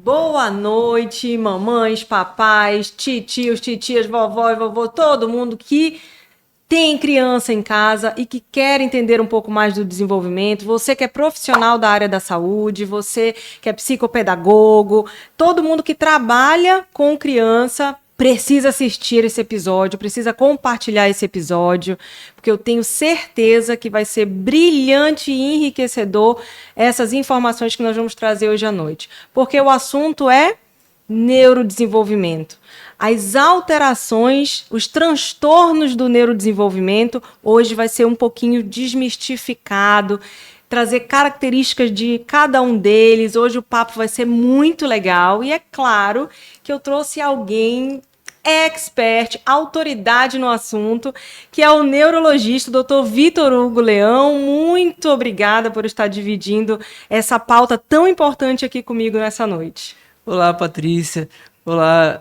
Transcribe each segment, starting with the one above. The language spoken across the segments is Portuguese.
Boa noite, mamães, papais, titios, titias, vovós, vovô, todo mundo que tem criança em casa e que quer entender um pouco mais do desenvolvimento. Você que é profissional da área da saúde, você que é psicopedagogo, todo mundo que trabalha com criança precisa assistir esse episódio, precisa compartilhar esse episódio, porque eu tenho certeza que vai ser brilhante e enriquecedor essas informações que nós vamos trazer hoje à noite. Porque o assunto é neurodesenvolvimento. As alterações, os transtornos do neurodesenvolvimento, hoje vai ser um pouquinho desmistificado, trazer características de cada um deles. Hoje o papo vai ser muito legal e é claro que eu trouxe alguém expert, autoridade no assunto, que é o neurologista, Dr. Vitor Hugo Leão. Muito obrigada por estar dividindo essa pauta tão importante aqui comigo nessa noite. Olá, Patrícia. Olá,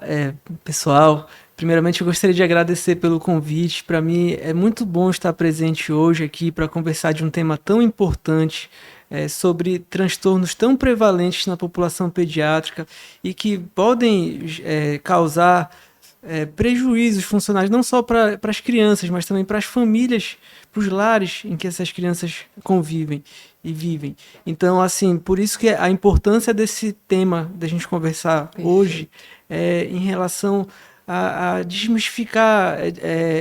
pessoal. Primeiramente, eu gostaria de agradecer pelo convite. Para mim, é muito bom estar presente hoje aqui para conversar de um tema tão importante, sobre transtornos tão prevalentes na população pediátrica e que podem causar prejuízos funcionais não só para as crianças, mas também para as famílias, para os lares em que essas crianças convivem e vivem. Então, assim, por isso que a importância desse tema da gente conversar hoje em relação a desmistificar,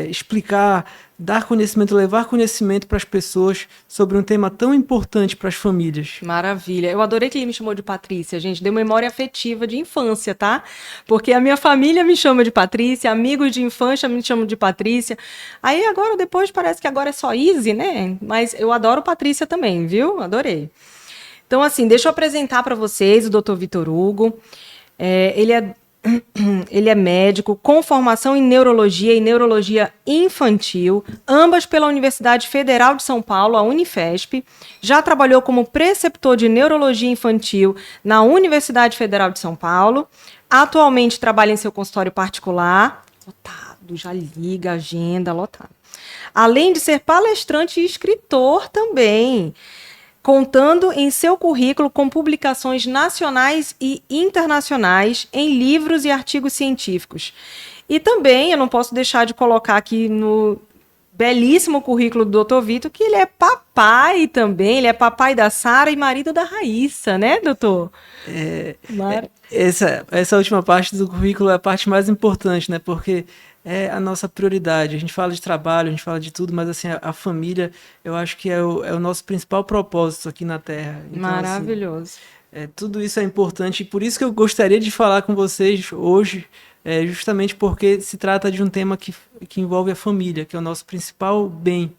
explicar, dar conhecimento, levar conhecimento para as pessoas sobre um tema tão importante para as famílias. Maravilha. Eu adorei que ele me chamou de Patrícia, gente. Deu memória afetiva de infância, tá? Porque a minha família me chama de Patrícia, amigos de infância me chamam de Patrícia. Aí agora, depois, parece que agora é só Easy, né? Mas eu adoro Patrícia também, viu? Adorei. Então, assim, deixa eu apresentar para vocês o Dr. Vitor Hugo. Ele é médico com formação em neurologia e neurologia infantil, ambas pela Universidade Federal de São Paulo, a Unifesp. Já trabalhou como preceptor de neurologia infantil na Universidade Federal de São Paulo. Atualmente trabalha em seu consultório particular. Lotado, já liga, agenda, lotado. Além de ser palestrante e escritor também, contando em seu currículo com publicações nacionais e internacionais em livros e artigos científicos. E também, eu não posso deixar de colocar aqui no belíssimo currículo do Dr. Vitor, que ele é papai também, ele é papai da Sara e marido da Raíssa, né, doutor? Essa última parte do currículo é a parte mais importante, né, porque é a nossa prioridade. A gente fala de trabalho, a gente fala de tudo, mas assim, a família, eu acho que é o nosso principal propósito aqui na Terra. Então, maravilhoso. Assim, tudo isso é importante e por isso que eu gostaria de falar com vocês hoje, justamente porque se trata de um tema que envolve a família, que é o nosso principal bem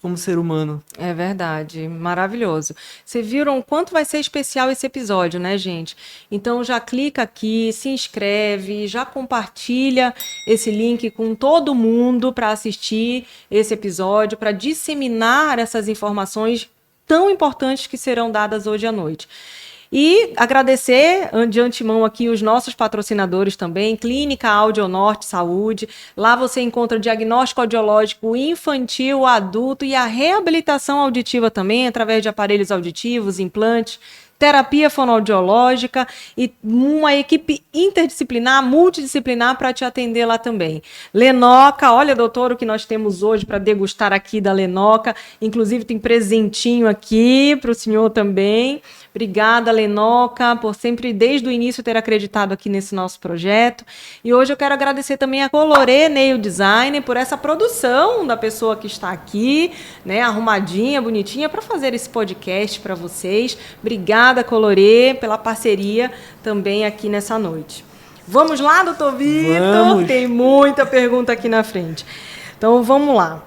como ser humano. É verdade, maravilhoso. Vocês viram o quanto vai ser especial esse episódio, né, gente? Então já clica aqui, se inscreve, já compartilha esse link com todo mundo para assistir esse episódio, para disseminar essas informações tão importantes que serão dadas hoje à noite. E agradecer de antemão aqui os nossos patrocinadores também, Clínica Audionorte Saúde. Lá você encontra diagnóstico audiológico infantil, adulto e a reabilitação auditiva também, através de aparelhos auditivos, implantes, terapia fonoaudiológica e uma equipe interdisciplinar, multidisciplinar para te atender lá também. Lenoca, olha, doutor, o que nós temos hoje para degustar aqui da Lenoca. Inclusive tem presentinho aqui para o senhor também. Obrigada, Lenoca, por sempre, desde o início, ter acreditado aqui nesse nosso projeto. E hoje eu quero agradecer também a Colorê Nail Design por essa produção da pessoa que está aqui, né, arrumadinha, bonitinha, para fazer esse podcast para vocês. Obrigada, Colorê, pela parceria também aqui nessa noite. Vamos lá, doutor Vitor? Vamos. Tem muita pergunta aqui na frente. Então, vamos lá.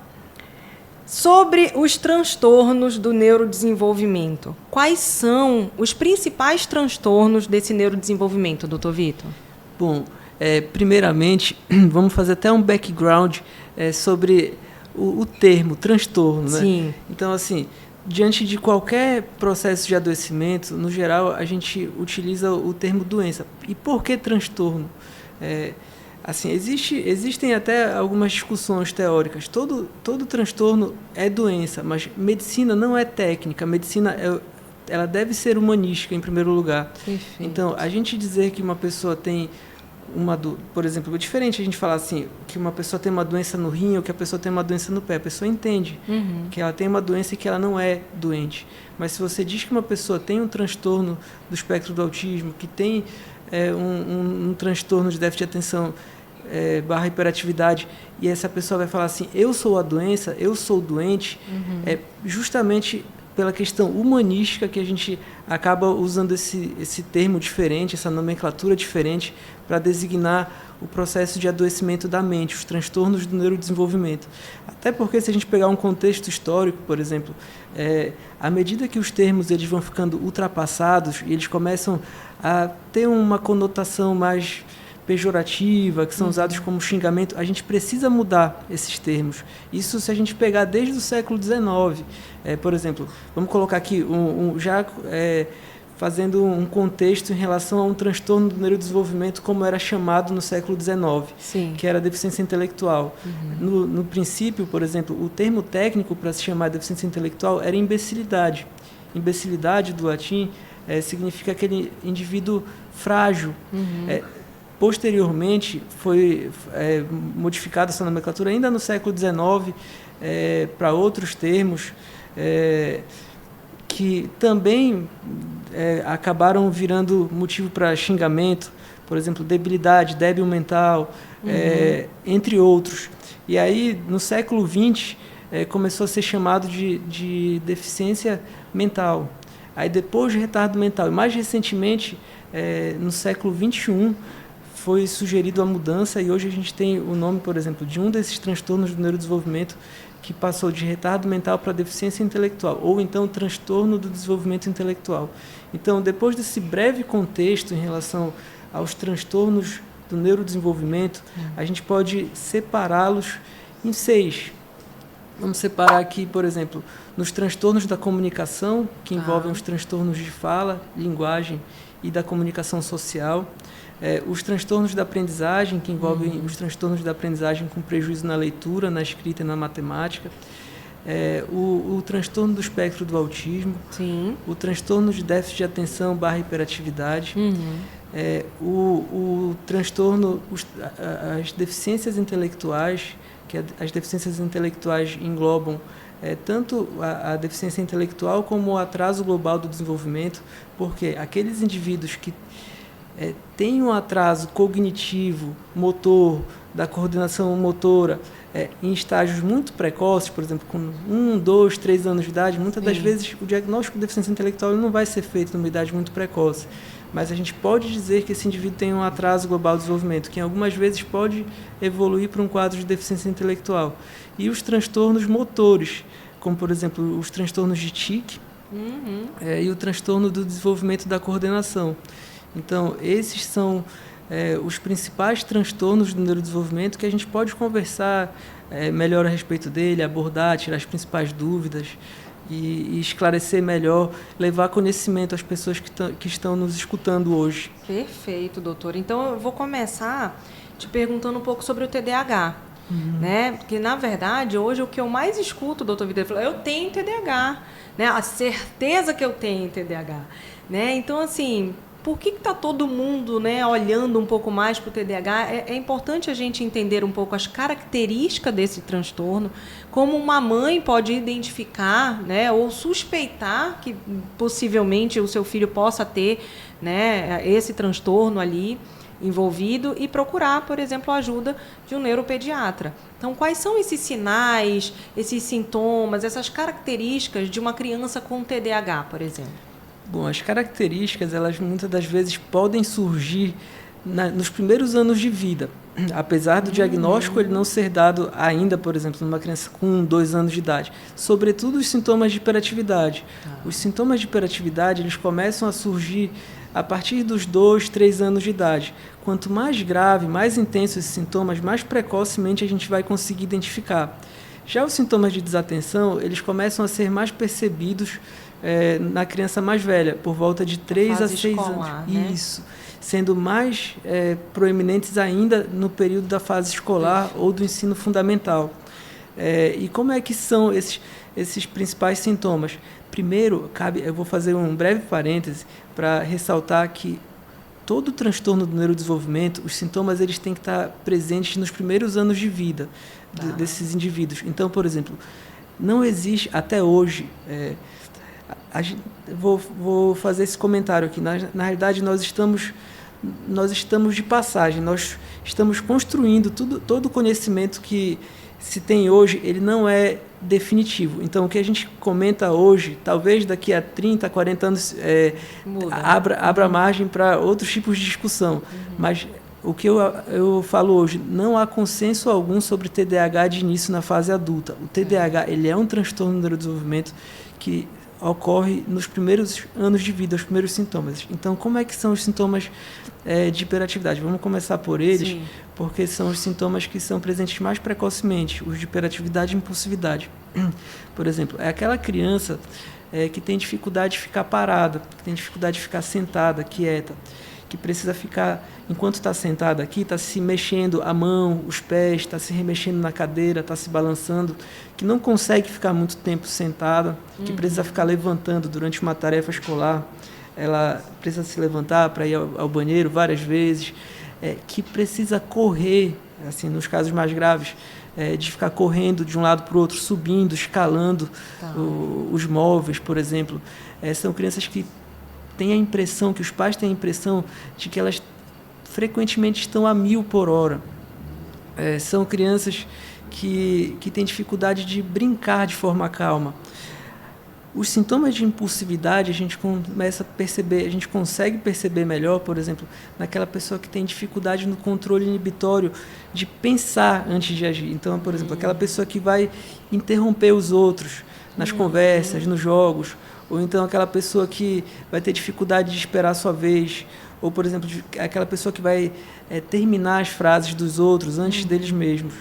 Sobre os transtornos do neurodesenvolvimento, quais são os principais transtornos desse neurodesenvolvimento, doutor Vitor? Bom, primeiramente, vamos fazer até um background sobre o termo transtorno, né? Sim. Então, assim, diante de qualquer processo de adoecimento, no geral, a gente utiliza o termo doença. E por que transtorno? Assim, existem até algumas discussões teóricas. Todo transtorno é doença, mas medicina não é técnica. Medicina ela deve ser humanística, em primeiro lugar. Perfeito. Então, a gente dizer que uma pessoa tem por exemplo, é diferente a gente falar assim, que uma pessoa tem uma doença no rim ou que a pessoa tem uma doença no pé. A pessoa entende que ela tem uma doença e que ela não é doente. Mas se você diz que uma pessoa tem um transtorno do espectro do autismo, que tem um transtorno de déficit de atenção barra hiperatividade, e essa pessoa vai falar assim, eu sou a doença, eu sou doente, é justamente pela questão humanística que a gente acaba usando esse termo diferente, essa nomenclatura diferente, para designar o processo de adoecimento da mente, os transtornos do neurodesenvolvimento. Até porque, se a gente pegar um contexto histórico, por exemplo, à medida que os termos eles vão ficando ultrapassados e eles começam a ter uma conotação mais pejorativa, que são usados como xingamento, a gente precisa mudar esses termos. Isso se a gente pegar desde o século XIX. Por exemplo, vamos colocar aqui, fazendo um contexto em relação a um transtorno do neurodesenvolvimento como era chamado no século XIX, Sim. que era a deficiência intelectual. No princípio, por exemplo, o termo técnico para se chamar de deficiência intelectual era imbecilidade. Imbecilidade, do latim, significa aquele indivíduo frágil. Posteriormente, foi modificada essa nomenclatura ainda no século XIX para outros termos que também acabaram virando motivo para xingamento, por exemplo, debilidade, débil mental, entre outros. E aí, no século XX, começou a ser chamado de deficiência mental. Aí, depois de retardo mental, e mais recentemente, no século XXI, foi sugerido a mudança e hoje a gente tem o nome, por exemplo, de um desses transtornos do neurodesenvolvimento que passou de retardo mental para deficiência intelectual, ou então transtorno do desenvolvimento intelectual. Então, depois desse breve contexto em relação aos transtornos do neurodesenvolvimento, a gente pode separá-los em 6. Vamos separar aqui, por exemplo, nos transtornos da comunicação, que envolvem os transtornos de fala, linguagem e da comunicação social. Os transtornos da aprendizagem, que envolvem os transtornos da aprendizagem com prejuízo na leitura, na escrita e na matemática. O transtorno do espectro do autismo. Sim. O transtorno de déficit de atenção barra hiperatividade. O transtorno, as deficiências intelectuais, que as deficiências intelectuais englobam tanto a deficiência intelectual como o atraso global do desenvolvimento, porque aqueles indivíduos que têm um atraso cognitivo, motor, da coordenação motora, em estágios muito precoces, por exemplo, com 1, 2, 3 anos de idade, muitas das vezes o diagnóstico de deficiência intelectual não vai ser feito numa idade muito precoce. Mas a gente pode dizer que esse indivíduo tem um atraso global de desenvolvimento, que algumas vezes pode evoluir para um quadro de deficiência intelectual. E os transtornos motores, como, por exemplo, os transtornos de tique e o transtorno do desenvolvimento da coordenação. Então, esses são os principais transtornos do neurodesenvolvimento que a gente pode conversar melhor a respeito dele, abordar, tirar as principais dúvidas e esclarecer melhor, levar conhecimento às pessoas que estão nos escutando hoje. Perfeito, doutor. Então, eu vou começar te perguntando um pouco sobre o TDAH. Né? Porque, na verdade, hoje o que eu mais escuto, doutor Videira, falar, eu tenho TDAH, né? A certeza que eu tenho TDAH. Né? Então, assim, por que está todo mundo, né, olhando um pouco mais para o TDAH? É importante a gente entender um pouco as características desse transtorno, como uma mãe pode identificar, né, ou suspeitar que possivelmente o seu filho possa ter, né, esse transtorno ali envolvido e procurar, por exemplo, a ajuda de um neuropediatra. Então, quais são esses sinais, esses sintomas, essas características de uma criança com TDAH, por exemplo? Bom, as características, elas muitas das vezes podem surgir nos primeiros anos de vida. Apesar do diagnóstico ele não ser dado ainda, por exemplo, numa criança com 2 anos de idade. Sobretudo os sintomas de hiperatividade. Os sintomas de hiperatividade, eles começam a surgir a partir dos 2, 3 anos de idade. Quanto mais grave, mais intenso esses sintomas, mais precocemente a gente vai conseguir identificar. Já os sintomas de desatenção, eles começam a ser mais percebidos na criança mais velha, por volta de 3 a 6 anos. Né? Isso. Sendo mais proeminentes ainda no período da fase escolar ou do ensino fundamental. E como é que são esses principais sintomas? Primeiro, eu vou fazer um breve parêntese para ressaltar que todo transtorno do neurodesenvolvimento, os sintomas eles têm que estar presentes nos primeiros anos de vida desses indivíduos. Então, por exemplo, não existe, até hoje, vou fazer esse comentário aqui, na realidade nós estamos de passagem, nós estamos construindo todo o conhecimento que se tem hoje, ele não é definitivo. Então, o que a gente comenta hoje, talvez daqui a 30, 40 anos abra margem para outros tipos de discussão. Mas o que eu falo hoje, não há consenso algum sobre TDAH de início na fase adulta. O TDAH ele é um transtorno do neurodesenvolvimento que ocorre nos primeiros anos de vida, os primeiros sintomas. Então, como é que são os sintomas de hiperatividade? Vamos começar por eles, Sim. porque são os sintomas que são presentes mais precocemente, os de hiperatividade e impulsividade. Por exemplo, é aquela criança que tem dificuldade de ficar parada, que tem dificuldade de ficar sentada, quieta, que precisa ficar, enquanto está sentada aqui, está se mexendo a mão, os pés, está se remexendo na cadeira, está se balançando, que não consegue ficar muito tempo sentada, que precisa ficar levantando durante uma tarefa escolar, ela precisa se levantar para ir ao banheiro várias vezes, que precisa correr, assim, nos casos mais graves, de ficar correndo de um lado para o outro, subindo, escalando os móveis, por exemplo. São crianças que que os pais têm a impressão de que elas frequentemente estão a 1000 por hora. São crianças que têm dificuldade de brincar de forma calma. Os sintomas de impulsividade a gente começa a perceber, a gente consegue perceber melhor, por exemplo, naquela pessoa que tem dificuldade no controle inibitório de pensar antes de agir. Então, por exemplo, aquela pessoa que vai interromper os outros nas conversas, nos jogos, ou então aquela pessoa que vai ter dificuldade de esperar a sua vez, ou, por exemplo, aquela pessoa que vai terminar as frases dos outros antes deles mesmos.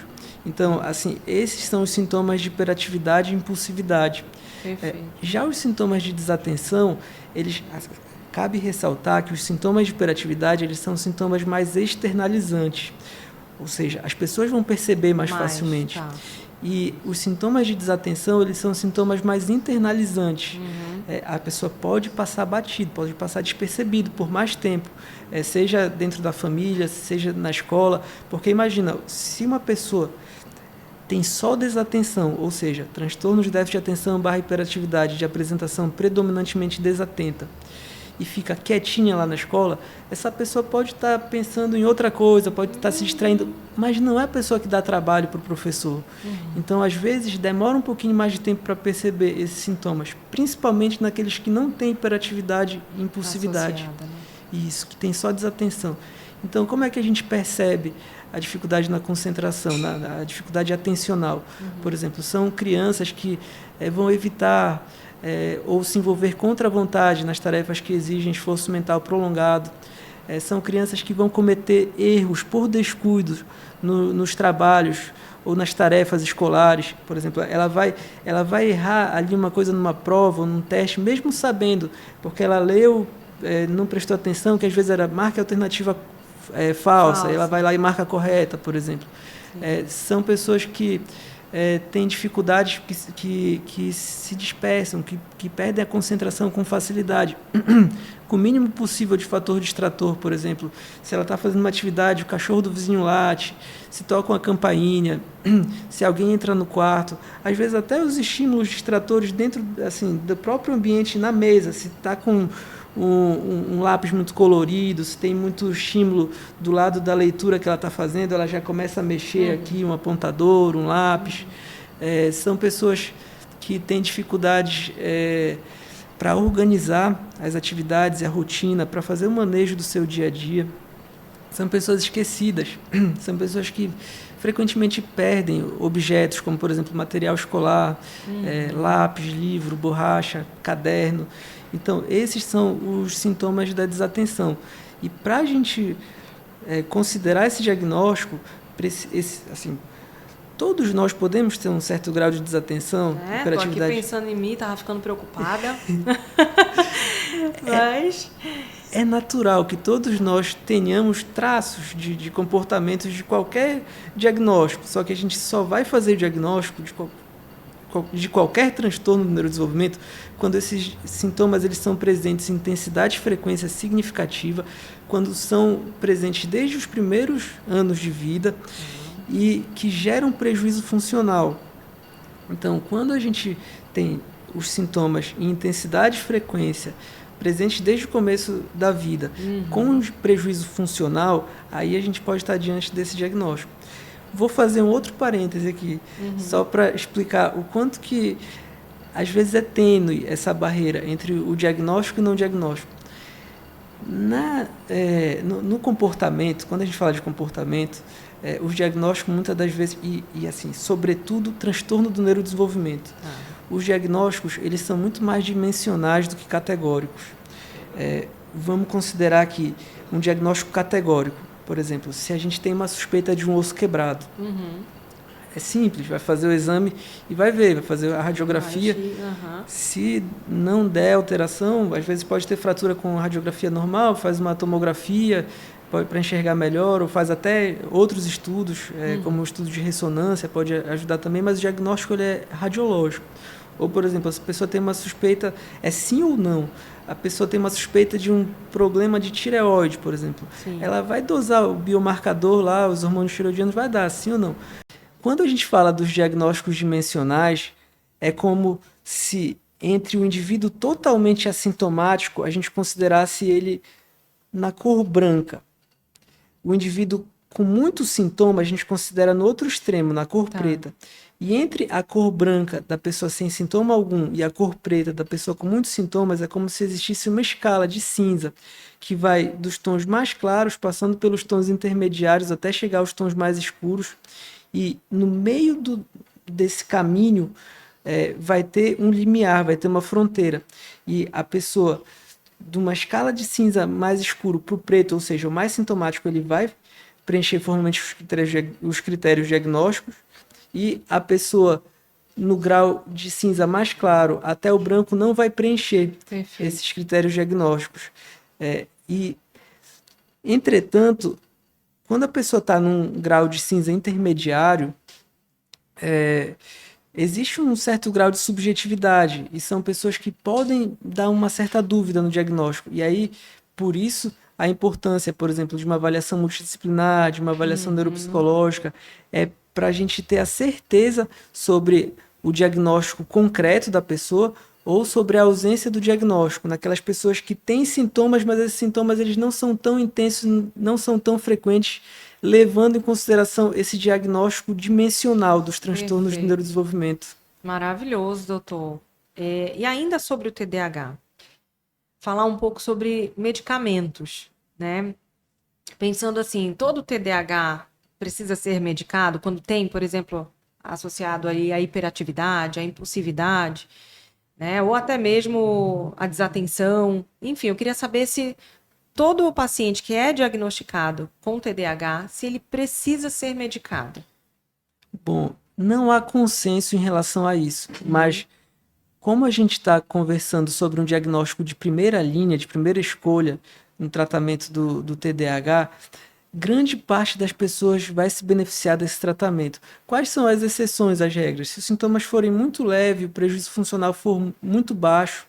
Então, assim, esses são os sintomas de hiperatividade e impulsividade. Já os sintomas de desatenção, cabe ressaltar que os sintomas de hiperatividade eles são sintomas mais externalizantes, ou seja, as pessoas vão perceber mais facilmente. Tá. E os sintomas de desatenção, eles são sintomas mais internalizantes. A pessoa pode passar batido, pode passar despercebido por mais tempo, seja dentro da família, seja na escola, porque imagina, se uma pessoa tem só desatenção, ou seja, transtorno de déficit de atenção / hiperatividade de apresentação predominantemente desatenta, e fica quietinha lá na escola, essa pessoa pode estar pensando em outra coisa, pode estar se distraindo, mas não é a pessoa que dá trabalho para o professor. Então, às vezes, demora um pouquinho mais de tempo para perceber esses sintomas, principalmente naqueles que não têm hiperatividade e impulsividade. Associada, né? Isso, que tem só desatenção. Então, como é que a gente percebe a dificuldade na concentração, a dificuldade atencional? Por exemplo, são crianças que vão evitar ou se envolver contra a vontade nas tarefas que exigem esforço mental prolongado. São crianças que vão cometer erros por descuido nos trabalhos ou nas tarefas escolares. Por exemplo, ela vai errar ali uma coisa numa prova ou num teste, mesmo sabendo, porque ela leu, não prestou atenção, que às vezes era marca alternativa falsa, ela vai lá e marca a correta, por exemplo. São pessoas que têm dificuldades que se dispersam, que perdem a concentração com facilidade, com o mínimo possível de fator distrator, por exemplo. Se ela está fazendo uma atividade, o cachorro do vizinho late, se toca uma campainha, se alguém entra no quarto, às vezes até os estímulos distratores dentro, assim, do próprio ambiente na mesa, se está com um lápis muito colorido, se tem muito estímulo do lado da leitura que ela está fazendo, ela já começa a mexer aqui, um apontador, um lápis. São pessoas que têm dificuldades para organizar as atividades e a rotina, para fazer o manejo do seu dia a dia. São pessoas esquecidas, são pessoas que frequentemente perdem objetos, como, por exemplo, material escolar, lápis, livro, borracha, caderno. Então, esses são os sintomas da desatenção. E para a gente considerar esse diagnóstico, todos nós podemos ter um certo grau de desatenção, Tô aqui pensando em mim, tava ficando preocupada. Mas é natural que todos nós tenhamos traços de comportamentos de qualquer diagnóstico, só que a gente só vai fazer diagnóstico de qualquer transtorno do neurodesenvolvimento quando esses sintomas eles são presentes em intensidade e frequência significativa, quando são presentes desde os primeiros anos de vida e que geram prejuízo funcional. Então, quando a gente tem os sintomas em intensidade e frequência presentes desde o começo da vida, com prejuízo funcional, aí a gente pode estar diante desse diagnóstico. Vou fazer um outro parêntese aqui, só para explicar o quanto que, às vezes, é tênue essa barreira entre o diagnóstico e não diagnóstico. No comportamento, quando a gente fala de comportamento, os diagnósticos, muitas das vezes, e assim, sobretudo, transtorno do neurodesenvolvimento. Os diagnósticos, eles são muito mais dimensionais do que categóricos. Vamos considerar aqui um diagnóstico categórico. Por exemplo, se a gente tem uma suspeita de um osso quebrado, é simples, vai fazer o exame e vai ver, vai fazer a radiografia. Se não der alteração, às vezes pode ter fratura com radiografia normal, faz uma tomografia para enxergar melhor, ou faz até outros estudos, como o estudo de ressonância, pode ajudar também, mas o diagnóstico ele é radiológico. Ou, por exemplo, se a pessoa tem uma suspeita, é sim ou não? A pessoa tem uma suspeita de um problema de tireoide, por exemplo. Sim. Ela vai dosar o biomarcador lá, os hormônios tireoidianos, vai dar sim ou não? Quando a gente fala dos diagnósticos dimensionais, é como se entre o indivíduo totalmente assintomático, a gente considerasse ele na cor branca. O indivíduo com muitos sintomas, a gente considera no outro extremo, na cor preta. E entre a cor branca da pessoa sem sintoma algum e a cor preta da pessoa com muitos sintomas, é como se existisse uma escala de cinza que vai dos tons mais claros, passando pelos tons intermediários até chegar aos tons mais escuros. E no meio desse caminho vai ter um limiar, vai ter uma fronteira. E a pessoa, de uma escala de cinza mais escuro para o preto, ou seja, o mais sintomático, ele vai preencher formalmente os critérios diagnósticos. E a pessoa, no grau de cinza mais claro até o branco, não vai preencher esses critérios diagnósticos. Entretanto, quando a pessoa está num grau de cinza intermediário, existe um certo grau de subjetividade, e são pessoas que podem dar uma certa dúvida no diagnóstico. E aí, por isso, a importância, por exemplo, de uma avaliação multidisciplinar, de uma avaliação neuropsicológica, para a gente ter a certeza sobre o diagnóstico concreto da pessoa ou sobre a ausência do diagnóstico, naquelas pessoas que têm sintomas, mas esses sintomas eles não são tão intensos, não são tão frequentes, levando em consideração esse diagnóstico dimensional dos transtornos do neurodesenvolvimento. Maravilhoso, doutor. E ainda sobre o TDAH, falar um pouco sobre medicamentos, né? Pensando assim, todo TDAH precisa ser medicado quando tem, por exemplo, associado aí a hiperatividade, a impulsividade, né? Ou até mesmo a desatenção. Enfim, eu queria saber se todo o paciente que é diagnosticado com TDAH, se ele precisa ser medicado. Bom, não há consenso em relação a isso, mas como a gente está conversando sobre um diagnóstico de primeira linha, de primeira escolha no tratamento do TDAH, grande parte das pessoas vai se beneficiar desse tratamento. Quais são as exceções às regras? Se os sintomas forem muito leves, o prejuízo funcional for muito baixo,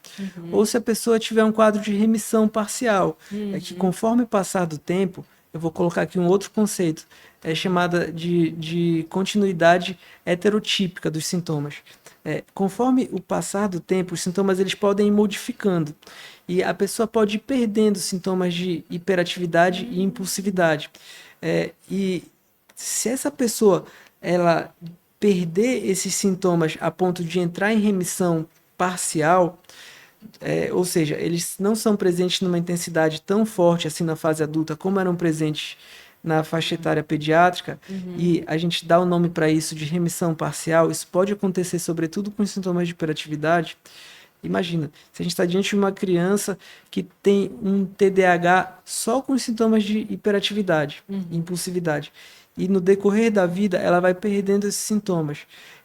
ou se a pessoa tiver um quadro de remissão parcial, é que conforme o passar do tempo, eu vou colocar aqui um outro conceito, é chamada de continuidade heterotípica dos sintomas. Conforme o passar do tempo, os sintomas eles podem ir modificando. E a pessoa pode ir perdendo sintomas de hiperatividade e impulsividade. E se essa pessoa ela perder esses sintomas a ponto de entrar em remissão parcial, ou seja, eles não são presentes numa intensidade tão forte assim na fase adulta como eram presentes na faixa etária pediátrica, e a gente dá o nome para isso de remissão parcial, isso pode acontecer sobretudo com sintomas de hiperatividade. Imagina, se a gente está diante de uma criança que tem um TDAH só com sintomas de hiperatividade, impulsividade, e no decorrer da vida ela vai perdendo esses sintomas.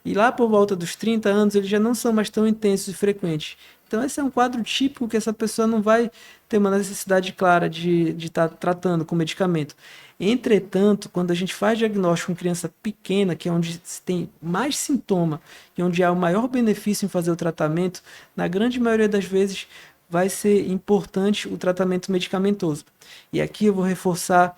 E lá por volta dos 30 anos eles já não são mais tão intensos e frequentes. Então esse é um quadro típico que essa pessoa não vai ter uma necessidade clara de estar tratando com medicamento. Entretanto, quando a gente faz diagnóstico com criança pequena, que é onde se tem mais sintoma e onde há o maior benefício em fazer o tratamento, na grande maioria das vezes vai ser importante o tratamento medicamentoso. E aqui eu vou reforçar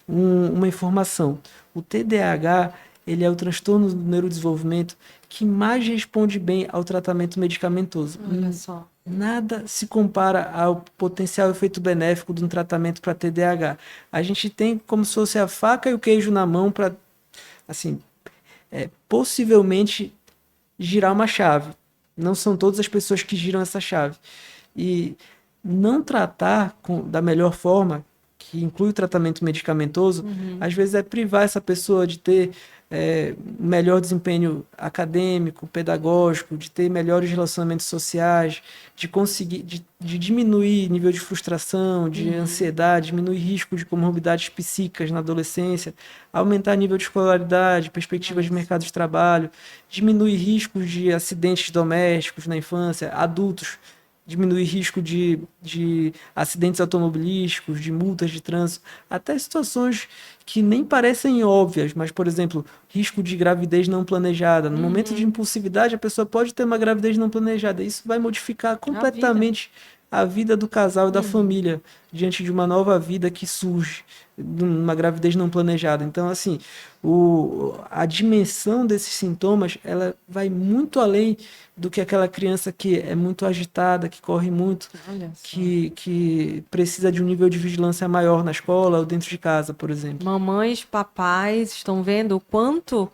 uma informação. O TDAH, ele é o transtorno do neurodesenvolvimento que mais responde bem ao tratamento medicamentoso. Olha só. Nada se compara ao potencial efeito benéfico de um tratamento para TDAH. A gente tem como se fosse a faca e o queijo na mão para, assim, possivelmente girar uma chave. Não são todas as pessoas que giram essa chave. E não tratar da melhor forma, que inclui o tratamento medicamentoso, às vezes é privar essa pessoa de ter melhor desempenho acadêmico, pedagógico, de ter melhores relacionamentos sociais, de conseguir de diminuir nível de frustração, de ansiedade, diminuir risco de comorbidades psíquicas na adolescência, aumentar nível de escolaridade, perspectivas de mercado de trabalho, diminuir riscos de acidentes domésticos na infância, adultos, diminuir risco de acidentes automobilísticos, de multas de trânsito, até situações que nem parecem óbvias, mas, por exemplo, risco de gravidez não planejada. No momento de impulsividade, a pessoa pode ter uma gravidez não planejada. Isso vai modificar completamente a vida do casal e da família diante de uma nova vida que surge numa gravidez não planejada. Então, assim, a dimensão desses sintomas, ela vai muito além do que aquela criança que é muito agitada, que corre muito, que precisa de um nível de vigilância maior na escola ou dentro de casa, por exemplo. Mamães, papais estão vendo o quanto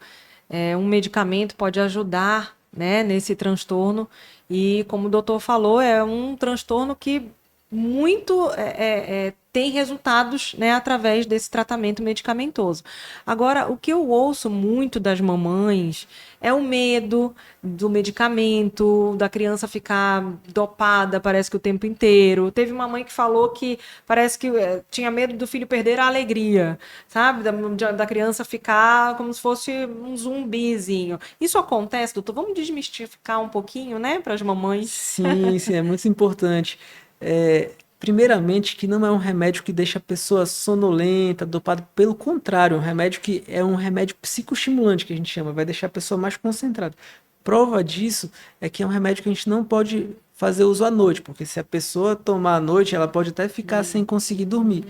um medicamento pode ajudar, né, nesse transtorno. E como o doutor falou, é um transtorno que muito tem resultados, né, através desse tratamento medicamentoso. Agora, o que eu ouço muito das mamães é o medo do medicamento, da criança ficar dopada, parece que o tempo inteiro. Teve uma mãe que falou que parece que tinha medo do filho perder a alegria, sabe? Da criança ficar como se fosse um zumbizinho. Isso acontece, doutor? Vamos desmistificar um pouquinho, né, para as mamães? Sim, sim, é muito importante. Primeiramente, que não é um remédio que deixa a pessoa sonolenta, dopada. Pelo contrário, é um remédio psicoestimulante, que a gente chama, vai deixar a pessoa mais concentrada. Prova disso é que é um remédio que a gente não pode fazer uso à noite, porque se a pessoa tomar à noite, ela pode até ficar sem conseguir dormir.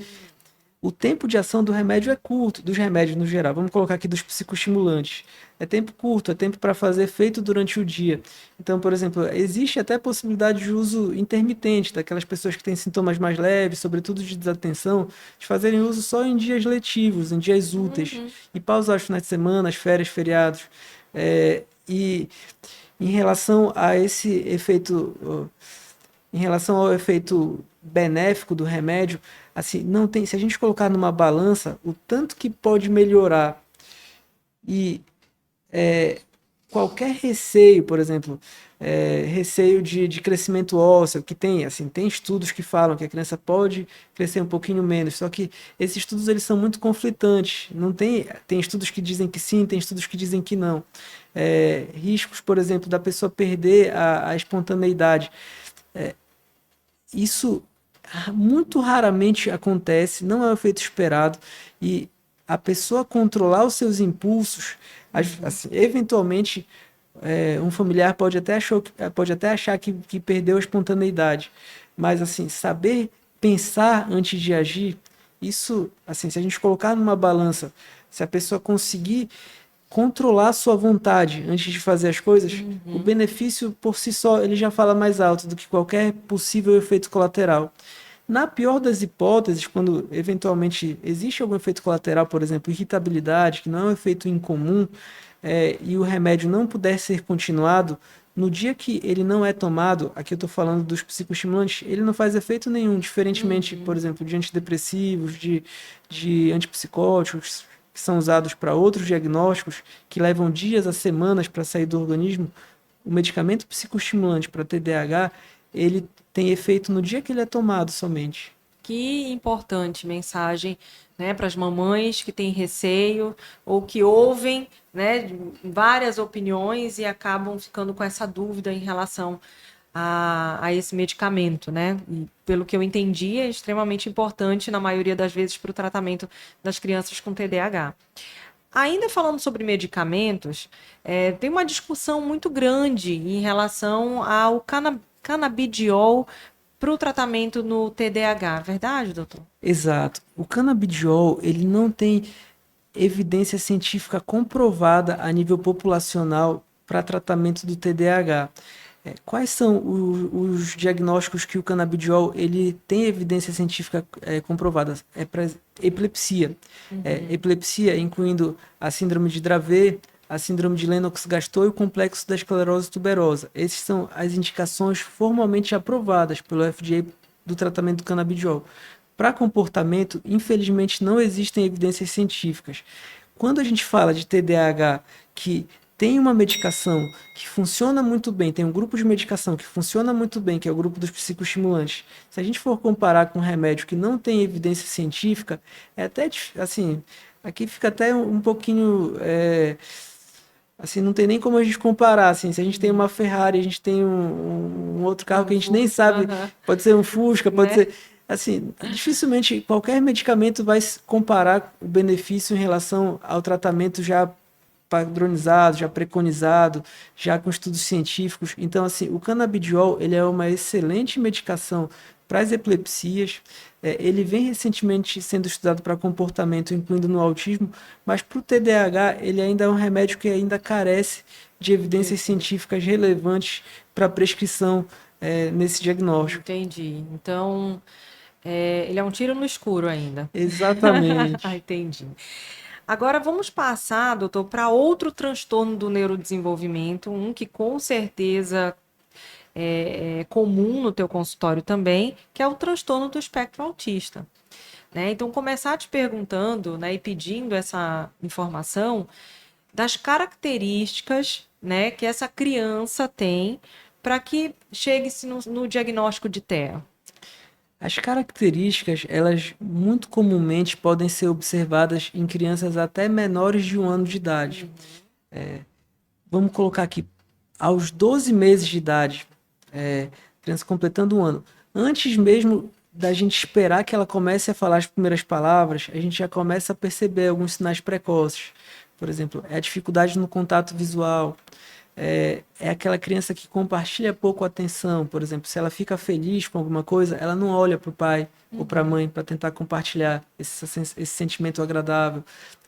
O tempo de ação do remédio é curto, dos remédios no geral. Vamos colocar aqui dos psicoestimulantes. É tempo curto, é tempo para fazer efeito durante o dia. Então, por exemplo, existe até a possibilidade de uso intermitente, daquelas pessoas que têm sintomas mais leves, sobretudo de desatenção, de fazerem uso só em dias letivos, em dias úteis, e pausar os finais de semana, as férias, feriados. E em relação a esse efeito, em relação ao efeito benéfico do remédio, assim, não tem, se a gente colocar numa balança o tanto que pode melhorar e qualquer receio, por exemplo, receio de crescimento ósseo, que tem, assim, tem estudos que falam que a criança pode crescer um pouquinho menos, só que esses estudos eles são muito conflitantes. Não tem estudos que dizem que sim, tem estudos que dizem que não. Riscos, por exemplo, da pessoa perder a espontaneidade. Isso muito raramente acontece, não é o efeito esperado, e a pessoa controlar os seus impulsos, assim, eventualmente, um familiar pode até achar que perdeu a espontaneidade, mas assim, saber pensar antes de agir, isso, assim, se a gente colocar numa balança, se a pessoa conseguir controlar a sua vontade antes de fazer as coisas, o benefício por si só ele já fala mais alto do que qualquer possível efeito colateral. Na pior das hipóteses, quando eventualmente existe algum efeito colateral, por exemplo, irritabilidade, que não é um efeito incomum, e o remédio não puder ser continuado, no dia que ele não é tomado, aqui eu estou falando dos psicoestimulantes, ele não faz efeito nenhum, diferentemente, por exemplo, de antidepressivos, de antipsicóticos, que são usados para outros diagnósticos, que levam dias a semanas para sair do organismo. O medicamento psicoestimulante para TDAH, ele tem efeito no dia que ele é tomado somente. Que importante mensagem, né, para as mamães que têm receio ou que ouvem, né, várias opiniões e acabam ficando com essa dúvida em relação a esse medicamento, né? E, pelo que eu entendi, é extremamente importante, na maioria das vezes, para o tratamento das crianças com TDAH. Ainda falando sobre medicamentos, tem uma discussão muito grande em relação ao canabidiol para o tratamento no TDAH, verdade, doutor? Exato. O canabidiol, ele não tem evidência científica comprovada a nível populacional para tratamento do TDAH. Quais são os diagnósticos que o canabidiol ele tem evidência científica comprovada? É para epilepsia. Epilepsia, incluindo a síndrome de Dravet, a síndrome de Lennox-Gastaut e o complexo da esclerose tuberosa. Essas são as indicações formalmente aprovadas pelo FDA do tratamento do canabidiol. Para comportamento, infelizmente, não existem evidências científicas. Quando a gente fala de TDAH que tem uma medicação que funciona muito bem, tem um grupo de medicação que funciona muito bem, que é o grupo dos psicoestimulantes. Se a gente for comparar com um remédio que não tem evidência científica, é até assim, aqui fica até um pouquinho assim, não tem nem como a gente comparar, assim, se a gente tem uma Ferrari, a gente tem um outro carro que a gente nem sabe, pode ser um Fusca, pode ser, assim, dificilmente qualquer medicamento vai se comparar o benefício em relação ao tratamento já padronizado, já preconizado, já com estudos científicos. Então, assim, o canabidiol, ele é uma excelente medicação para as epilepsias. Ele vem recentemente sendo estudado para comportamento, incluindo no autismo, mas para o TDAH, ele ainda é um remédio que ainda carece de evidências científicas relevantes para prescrição nesse diagnóstico. Entendi. Então, ele é um tiro no escuro ainda. Exatamente. Entendi. Agora vamos passar, doutor, para outro transtorno do neurodesenvolvimento, um que com certeza é comum no teu consultório também, que é o transtorno do espectro autista. Né? Então, começar te perguntando, né, e pedindo essa informação das características, né, que essa criança tem para que chegue-se no diagnóstico de TEA. As características, elas muito comumente podem ser observadas em crianças até menores de 1 ano de idade. Vamos colocar aqui, aos 12 meses de idade, criança completando 1 ano. Antes mesmo da gente esperar que ela comece a falar as primeiras palavras, a gente já começa a perceber alguns sinais precoces. Por exemplo, é a dificuldade no contato visual, é aquela criança que compartilha pouco a atenção. Por exemplo, se ela fica feliz com alguma coisa, ela não olha para o pai ou para a mãe para tentar compartilhar esse sentimento agradável.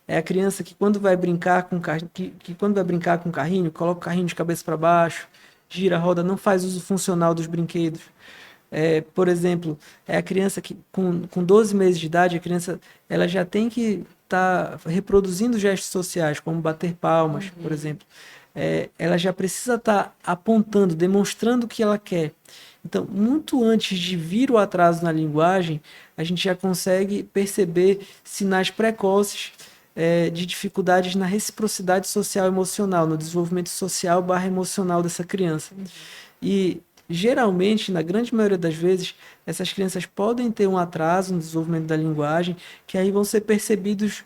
É a criança que quando vai brincar com que quando vai brincar com o carrinho, coloca o carrinho de cabeça para baixo, gira a roda, não faz uso funcional dos brinquedos. Por exemplo, é a criança que com 12 meses de idade, a criança ela já tem que estar reproduzindo gestos sociais, como bater palmas, por exemplo. Ela já precisa estar apontando, demonstrando o que ela quer. Então, muito antes de vir o atraso na linguagem, a gente já consegue perceber sinais precoces de dificuldades na reciprocidade social emocional, no desenvolvimento social barra emocional dessa criança. E, geralmente, na grande maioria das vezes, essas crianças podem ter um atraso no desenvolvimento da linguagem, que aí vão ser percebidos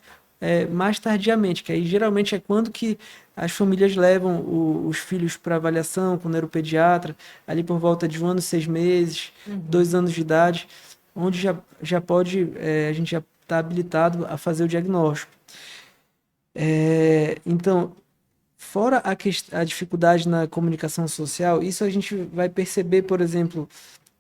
mais tardiamente, que aí geralmente é quando que as famílias levam os filhos para avaliação com o neuropediatra, ali por volta de 1 ano, 6 meses, 2 anos de idade, onde já pode, a gente já está habilitado a fazer o diagnóstico. Então, fora a dificuldade na comunicação social, isso a gente vai perceber, por exemplo,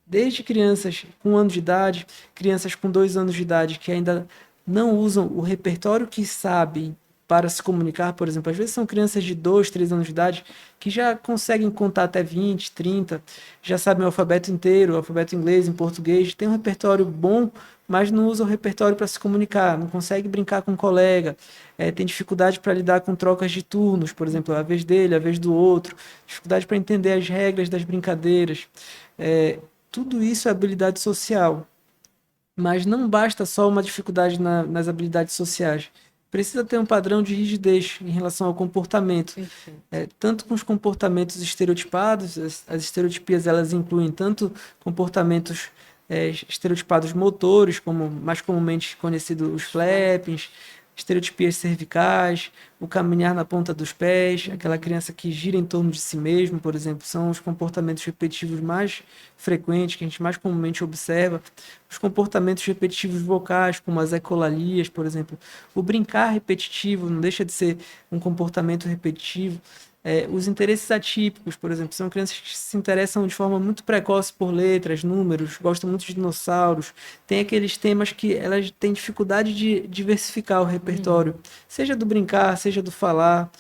desde crianças com 1 ano de idade, crianças com 2 anos de idade que ainda não usam o repertório que sabem para se comunicar, por exemplo. Às vezes são crianças de 2, 3 anos de idade que já conseguem contar até 20, 30, já sabem o alfabeto inteiro, o alfabeto inglês, em português, tem um repertório bom, mas não usa o repertório para se comunicar, não consegue brincar com um colega, tem dificuldade para lidar com trocas de turnos, por exemplo, a vez dele, a vez do outro, dificuldade para entender as regras das brincadeiras. Tudo isso é habilidade social. Mas não basta só uma dificuldade nas habilidades sociais. Precisa ter um padrão de rigidez em relação ao comportamento. Tanto com os comportamentos estereotipados, as estereotipias elas incluem tanto comportamentos estereotipados motores, como mais comumente conhecido os flappings, estereotipias cervicais, o caminhar na ponta dos pés, aquela criança que gira em torno de si mesmo, por exemplo, são os comportamentos repetitivos mais frequentes, que a gente mais comumente observa. Os comportamentos repetitivos vocais, como as ecolalias, por exemplo. O brincar repetitivo não deixa de ser um comportamento repetitivo. Os interesses atípicos, por exemplo, são crianças que se interessam de forma muito precoce por letras, números, gostam muito de dinossauros. Tem aqueles temas que elas têm dificuldade de diversificar o repertório, seja do brincar, seja do falar.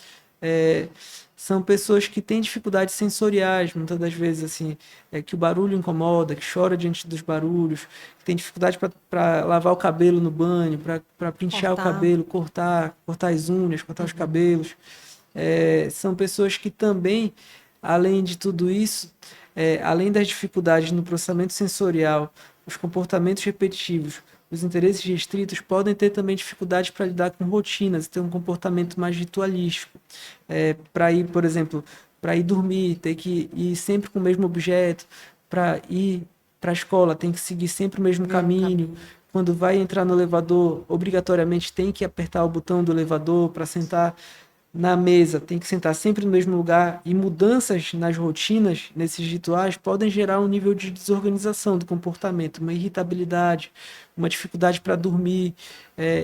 É, são pessoas que têm dificuldades sensoriais, muitas das vezes, assim, que o barulho incomoda, que chora diante dos barulhos, que tem dificuldade para lavar o cabelo no banho, para pentear o Cortar. cabelo, cortar as unhas, cortar os cabelos. São pessoas que também, além de tudo isso, além das dificuldades no processamento sensorial, os comportamentos repetitivos, os interesses restritos, podem ter também dificuldades para lidar com rotinas, ter um comportamento mais ritualístico. Para ir, por exemplo, para ir dormir, ter que ir sempre com o mesmo objeto, para ir para a escola, tem que seguir sempre o mesmo Mesmo caminho. caminho. Quando vai entrar no elevador, obrigatoriamente tem que apertar o botão do elevador para sentar na mesa, tem que sentar sempre no mesmo lugar, e mudanças nas rotinas, nesses rituais, podem gerar um nível de desorganização do comportamento, uma irritabilidade, uma dificuldade para dormir,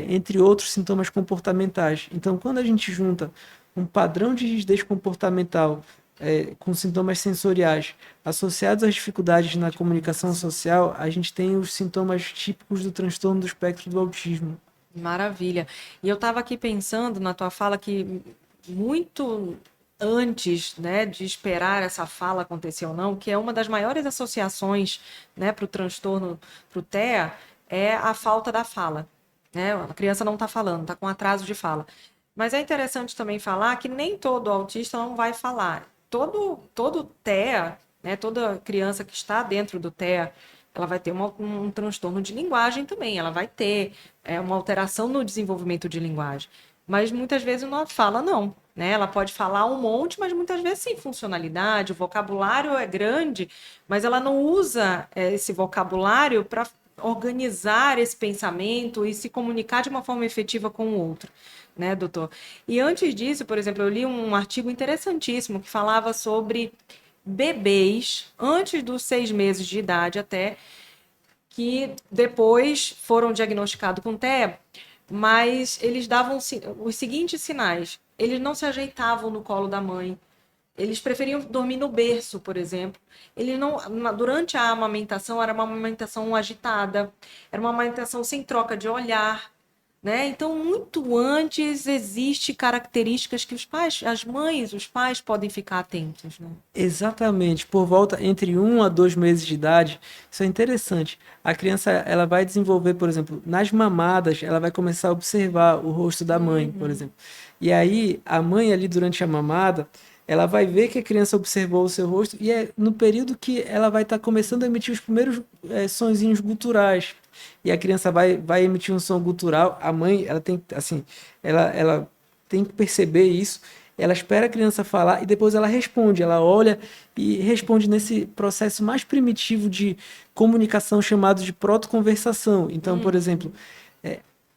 entre outros sintomas comportamentais. Então, quando a gente junta um padrão de rigidez comportamental com sintomas sensoriais associados às dificuldades na comunicação social, a gente tem os sintomas típicos do transtorno do espectro do autismo. Maravilha. E eu estava aqui pensando na tua fala que muito antes, né, de esperar essa fala acontecer ou não, que é uma das maiores associações, né, para o transtorno, para o TEA, é a falta da fala, né? A criança não está falando, está com atraso de fala. Mas é interessante também falar que nem todo autista não vai falar. Todo TEA, né, toda criança que está dentro do TEA, ela vai ter um transtorno de linguagem também, ela vai ter uma alteração no desenvolvimento de linguagem. Mas muitas vezes não fala, não. Né? Ela pode falar um monte, mas muitas vezes sem funcionalidade, o vocabulário é grande, mas ela não usa esse vocabulário para organizar esse pensamento e se comunicar de uma forma efetiva com o outro, né, doutor? E antes disso, por exemplo, eu li um artigo interessantíssimo que falava sobre bebês antes dos 6 meses de idade até, que depois foram diagnosticados com TEA, mas eles davam os seguintes sinais. Eles não se ajeitavam no colo da mãe. Eles preferiam dormir no berço, por exemplo. Ele não, durante a amamentação, era uma amamentação agitada, era uma amamentação sem troca de olhar, né? Então, muito antes existe características que os pais, as mães, os pais podem ficar atentos, né? Exatamente, por volta entre 1 a 2 meses de idade, isso é interessante. A criança ela vai desenvolver, por exemplo, nas mamadas, ela vai começar a observar o rosto da mãe, por exemplo. E aí, a mãe ali durante a mamada, ela vai ver que a criança observou o seu rosto e é no período que ela vai estar começando a emitir os primeiros sonzinhos guturais. E a criança vai emitir um som gutural. A mãe, ela tem, assim, ela tem que perceber isso. Ela espera a criança falar e depois ela responde. Ela olha e responde nesse processo mais primitivo de comunicação chamado de protoconversação. Então, por exemplo,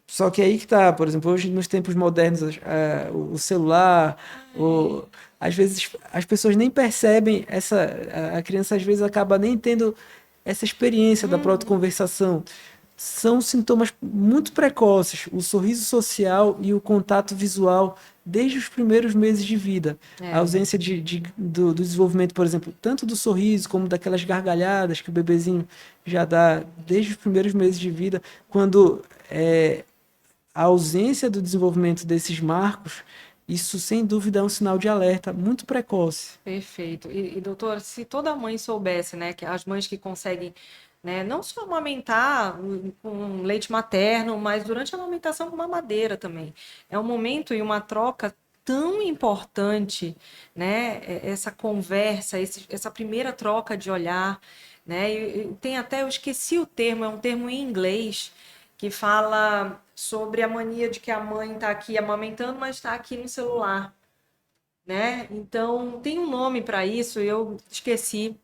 só que aí que tá, por exemplo, hoje nos tempos modernos, o celular, às vezes as pessoas nem percebem a criança às vezes acaba nem tendo essa experiência da protoconversação. São sintomas muito precoces, o sorriso social e o contato visual desde os primeiros meses de vida. A ausência do desenvolvimento, por exemplo, tanto do sorriso como daquelas gargalhadas que o bebezinho já dá desde os primeiros meses de vida, quando a ausência do desenvolvimento desses marcos, isso sem dúvida é um sinal de alerta muito precoce. Perfeito. Doutor, se toda mãe soubesse, né, que as mães que conseguem, né, não só amamentar com leite materno, mas durante a amamentação com mamadeira também. É um momento e uma troca tão importante, né, essa conversa, essa primeira troca de olhar, né, e tem até, eu esqueci o termo, é um termo em inglês, que fala sobre a mania de que a mãe está aqui amamentando, mas está aqui no celular, né? Então, tem um nome para isso, eu esqueci,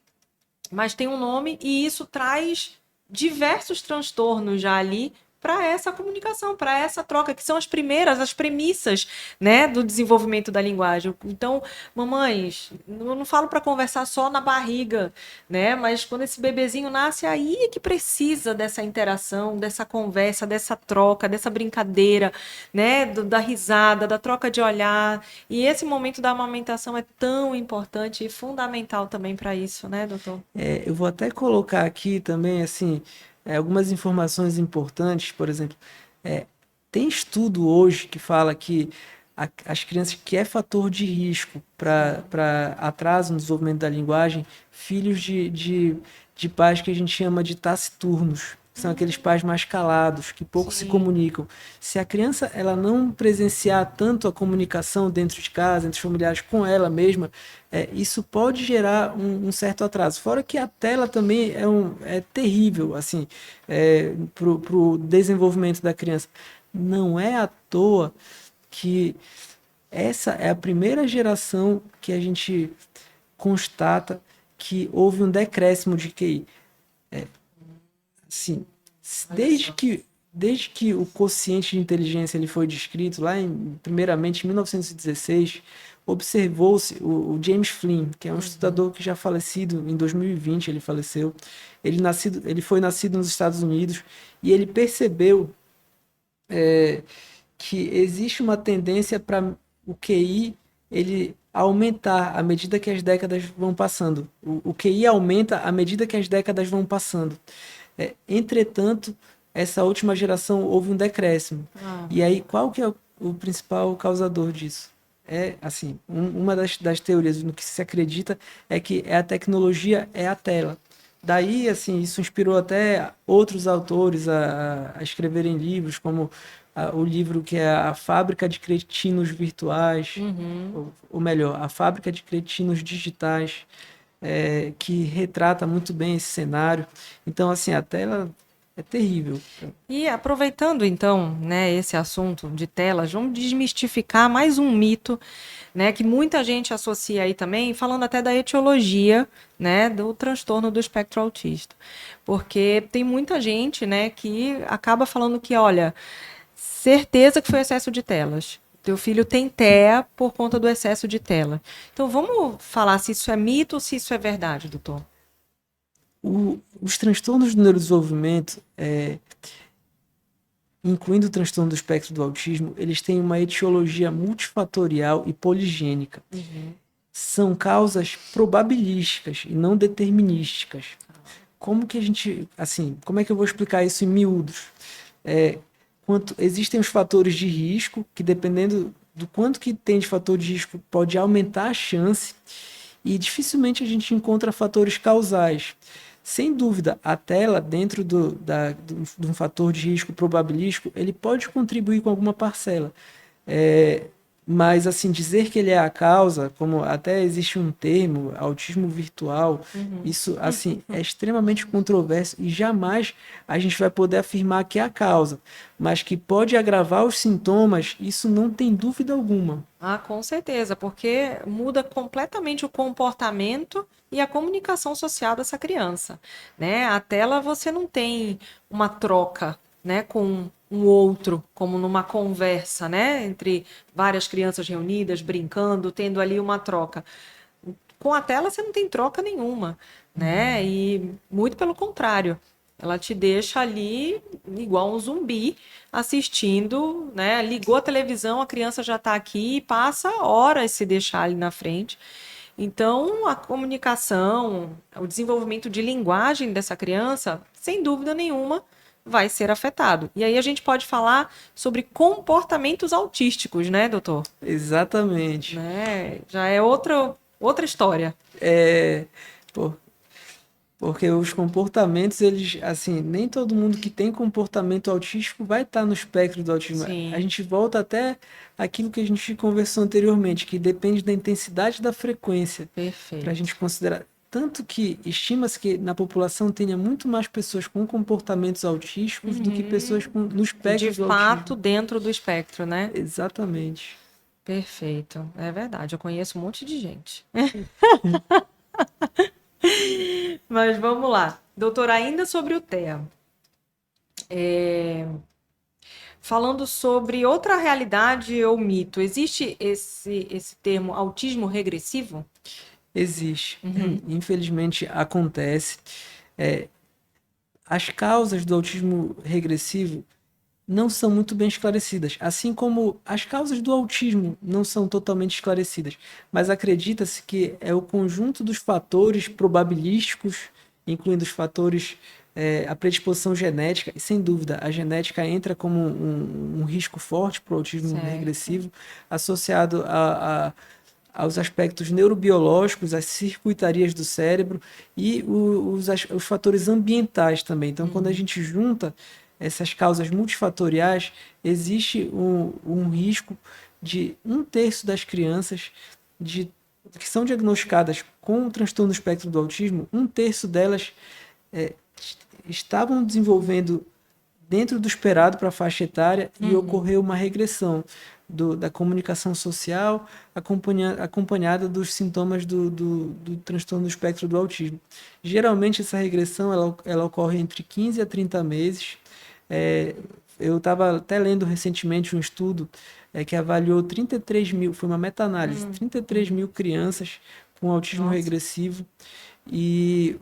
mas tem um nome e isso traz diversos transtornos já ali para essa comunicação, para essa troca, que são as primeiras, as premissas, né, do desenvolvimento da linguagem. Então, mamães, eu não falo para conversar só na barriga, né, mas quando esse bebezinho nasce, aí é que precisa dessa interação, dessa conversa, dessa troca, dessa brincadeira, né, da risada, da troca de olhar. E esse momento da amamentação é tão importante e fundamental também para isso, né, doutor? Eu vou até colocar aqui também, assim, algumas informações importantes, por exemplo, é, tem estudo hoje que fala que as crianças que é fator de risco para atraso no desenvolvimento da linguagem, filhos de pais que a gente chama de taciturnos, que são aqueles pais mais calados, que pouco se Sim. comunicam. Se a criança ela não presenciar tanto a comunicação dentro de casa, entre os familiares, com ela mesma, isso pode gerar um certo atraso. Fora que a tela também é terrível, assim, para o desenvolvimento da criança. Não é à toa que essa é a primeira geração que a gente constata que houve um decréscimo de QI. Sim, Olha desde só. que, desde que o quociente de inteligência ele foi descrito lá primeiramente em 1916, observou-se o James Flynn, que é um estudador que já falecido em 2020, ele faleceu. Ele foi nascido nos Estados Unidos e ele percebeu que existe uma tendência para o QI ele aumentar à medida que as décadas vão passando. O QI aumenta à medida que as décadas vão passando. Entretanto, essa última geração houve um decréscimo. Ah, E aí, qual que é o principal causador disso? Assim, uma das teorias no que se acredita é que a tecnologia é a tela. Daí, assim, isso inspirou até outros autores a escreverem livros, como o livro que é A Fábrica de Cretinos Virtuais, uhum. ou melhor, A Fábrica de Cretinos Digitais, que retrata muito bem esse cenário. Então, assim, a tela é terrível. E aproveitando então, né, esse assunto de telas, vamos desmistificar mais um mito, né, que muita gente associa aí também, falando até da etiologia, né, do transtorno do espectro autista. Porque tem muita gente, né, que acaba falando que, olha, certeza que foi excesso de telas. Teu filho tem TEA por conta do excesso de tela. Então vamos falar se isso é mito ou se isso é verdade, doutor. Os transtornos do neurodesenvolvimento, incluindo o transtorno do espectro do autismo, eles têm uma etiologia multifatorial e poligênica. São causas probabilísticas e não determinísticas. Como que a gente, assim, como é que eu vou explicar isso em miúdos? Existem os fatores de risco, que dependendo do quanto que tem de fator de risco, pode aumentar a chance, e dificilmente a gente encontra fatores causais. Sem dúvida, a tela, dentro de um fator de risco probabilístico, ele pode contribuir com alguma parcela. É, mas, assim, dizer que ele é a causa, como até existe um termo, autismo virtual, isso, assim, é extremamente controverso e jamais a gente vai poder afirmar que é a causa. Mas que pode agravar os sintomas, isso não tem dúvida alguma. Ah, com certeza, porque muda completamente o comportamento e a comunicação social dessa criança, né? A tela você não tem uma troca, né, com um outro, como numa conversa, né, entre várias crianças reunidas, brincando, tendo ali uma troca. Com a tela você não tem troca nenhuma, né? E muito pelo contrário, ela te deixa ali igual um zumbi assistindo, né? Ligou a televisão, a criança já está aqui e passa horas se deixar ali na frente. Então, a comunicação, o desenvolvimento de linguagem dessa criança, sem dúvida nenhuma, vai ser afetado. E aí a gente pode falar sobre comportamentos autísticos, né, doutor? Exatamente. Né? Já é outra história. É, pô, porque os comportamentos, eles, assim, nem todo mundo que tem comportamento autístico vai estar no espectro do autismo. A Sim, gente volta até aquilo que a gente conversou anteriormente, que depende da intensidade e da frequência, para a perfeito. gente considerar. Tanto que estima-se que na população tenha muito mais pessoas com comportamentos autísticos do que pessoas no De espectro do fato, autismo. dentro do espectro, né? Exatamente. Perfeito. É verdade. Eu conheço um monte de gente. Mas vamos lá. Doutor, ainda sobre o TEA. Falando sobre outra realidade ou mito, existe esse termo autismo regressivo? Existe. Uhum. Infelizmente acontece. É, as causas do autismo regressivo não são muito bem esclarecidas, assim como as causas do autismo não são totalmente esclarecidas, mas acredita-se que é o conjunto dos fatores probabilísticos, incluindo os fatores, a predisposição genética, e sem dúvida a genética entra como um risco forte para o autismo Certo. regressivo, associado aos aspectos neurobiológicos, às circuitarias do cérebro e os fatores ambientais também. Então, quando a gente junta essas causas multifatoriais, existe um risco de um terço das crianças que são diagnosticadas com o transtorno do espectro do autismo, um terço delas é, estavam desenvolvendo dentro do esperado para a faixa etária e ocorreu uma regressão da comunicação social acompanhada dos sintomas do transtorno do espectro do autismo. Geralmente essa regressão ela ocorre entre 15 a 30 meses. É, eu estava até lendo recentemente um estudo que avaliou 33 mil, foi uma meta-análise, 33 mil crianças com autismo Nossa. regressivo e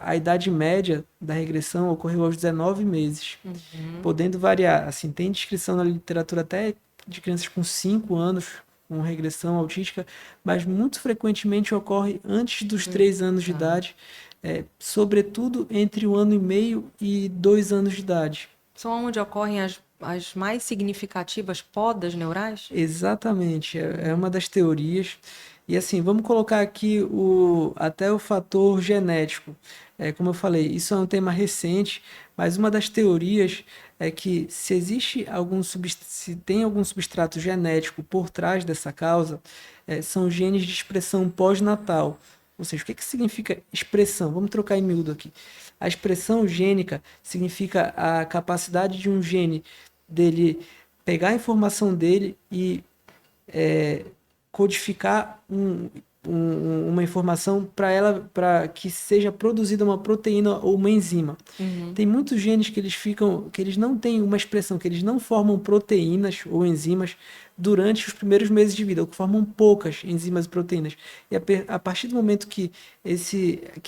a idade média da regressão ocorreu aos 19 meses, podendo variar. Assim, tem descrição na literatura até de crianças com 5 anos com regressão autística, mas muito frequentemente ocorre antes dos 3 anos de Tá. idade, sobretudo entre 1 ano e meio e 2 anos de idade. São onde ocorrem as mais significativas podas neurais? Exatamente, é uma das teorias. E assim, vamos colocar aqui até o fator genético. Como eu falei, isso é um tema recente, mas uma das teorias é que se tem algum substrato genético por trás dessa causa, são genes de expressão pós-natal. Ou seja, o que significa expressão? Vamos trocar em miúdo aqui. A expressão gênica significa a capacidade de um gene dele pegar a informação dele e codificar uma informação para que seja produzida uma proteína ou uma enzima. Tem muitos genes que eles não têm uma expressão, que eles não formam proteínas ou enzimas durante os primeiros meses de vida, ou que formam poucas enzimas e proteínas. E a partir do momento que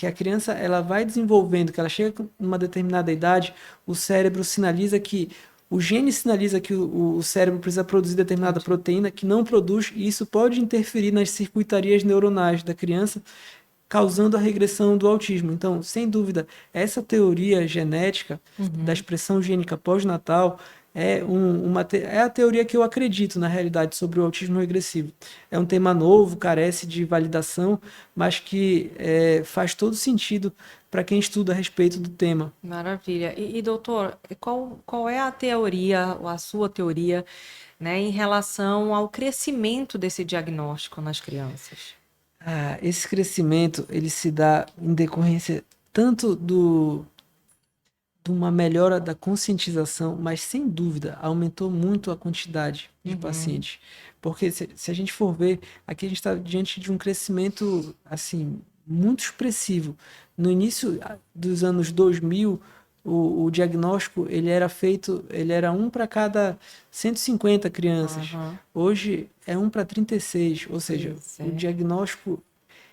a criança ela vai desenvolvendo, que ela chega numa determinada idade, o cérebro sinaliza que o gene sinaliza que o cérebro precisa produzir determinada proteína que não produz, e isso pode interferir nas circuitarias neuronais da criança, causando a regressão do autismo. Então, sem dúvida, essa teoria genética da expressão gênica pós-natal é a teoria que eu acredito, na realidade, sobre o autismo regressivo. É um tema novo, carece de validação, mas que faz todo sentido para quem estuda a respeito do tema. Maravilha. Doutor, qual é a teoria, ou a sua teoria, né, em relação ao crescimento desse diagnóstico nas crianças? Esse crescimento ele se dá em decorrência tanto de uma melhora da conscientização, mas sem dúvida aumentou muito a quantidade de pacientes. Porque se a gente for ver, aqui a gente está diante de um crescimento assim muito expressivo. No início dos anos 2000, o diagnóstico ele era um para cada 150 crianças. Hoje é um para 36, ou seja, o diagnóstico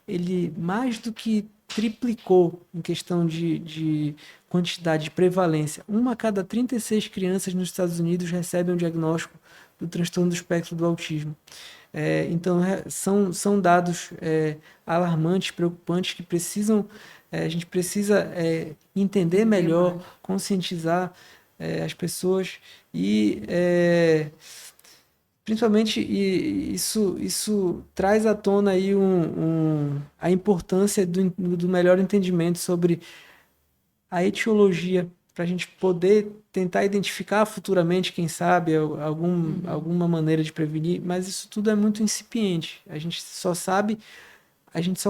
ele mais do que triplicou em questão de quantidade de prevalência. Uma a cada 36 crianças nos Estados Unidos recebem um diagnóstico do transtorno do espectro do autismo. Então, são dados alarmantes, preocupantes, que a gente precisa entender melhor, conscientizar as pessoas e principalmente isso traz à tona aí a importância do melhor entendimento sobre a etiologia, para a gente poder tentar identificar futuramente, quem sabe, alguma maneira de prevenir, mas isso tudo é muito incipiente. A gente só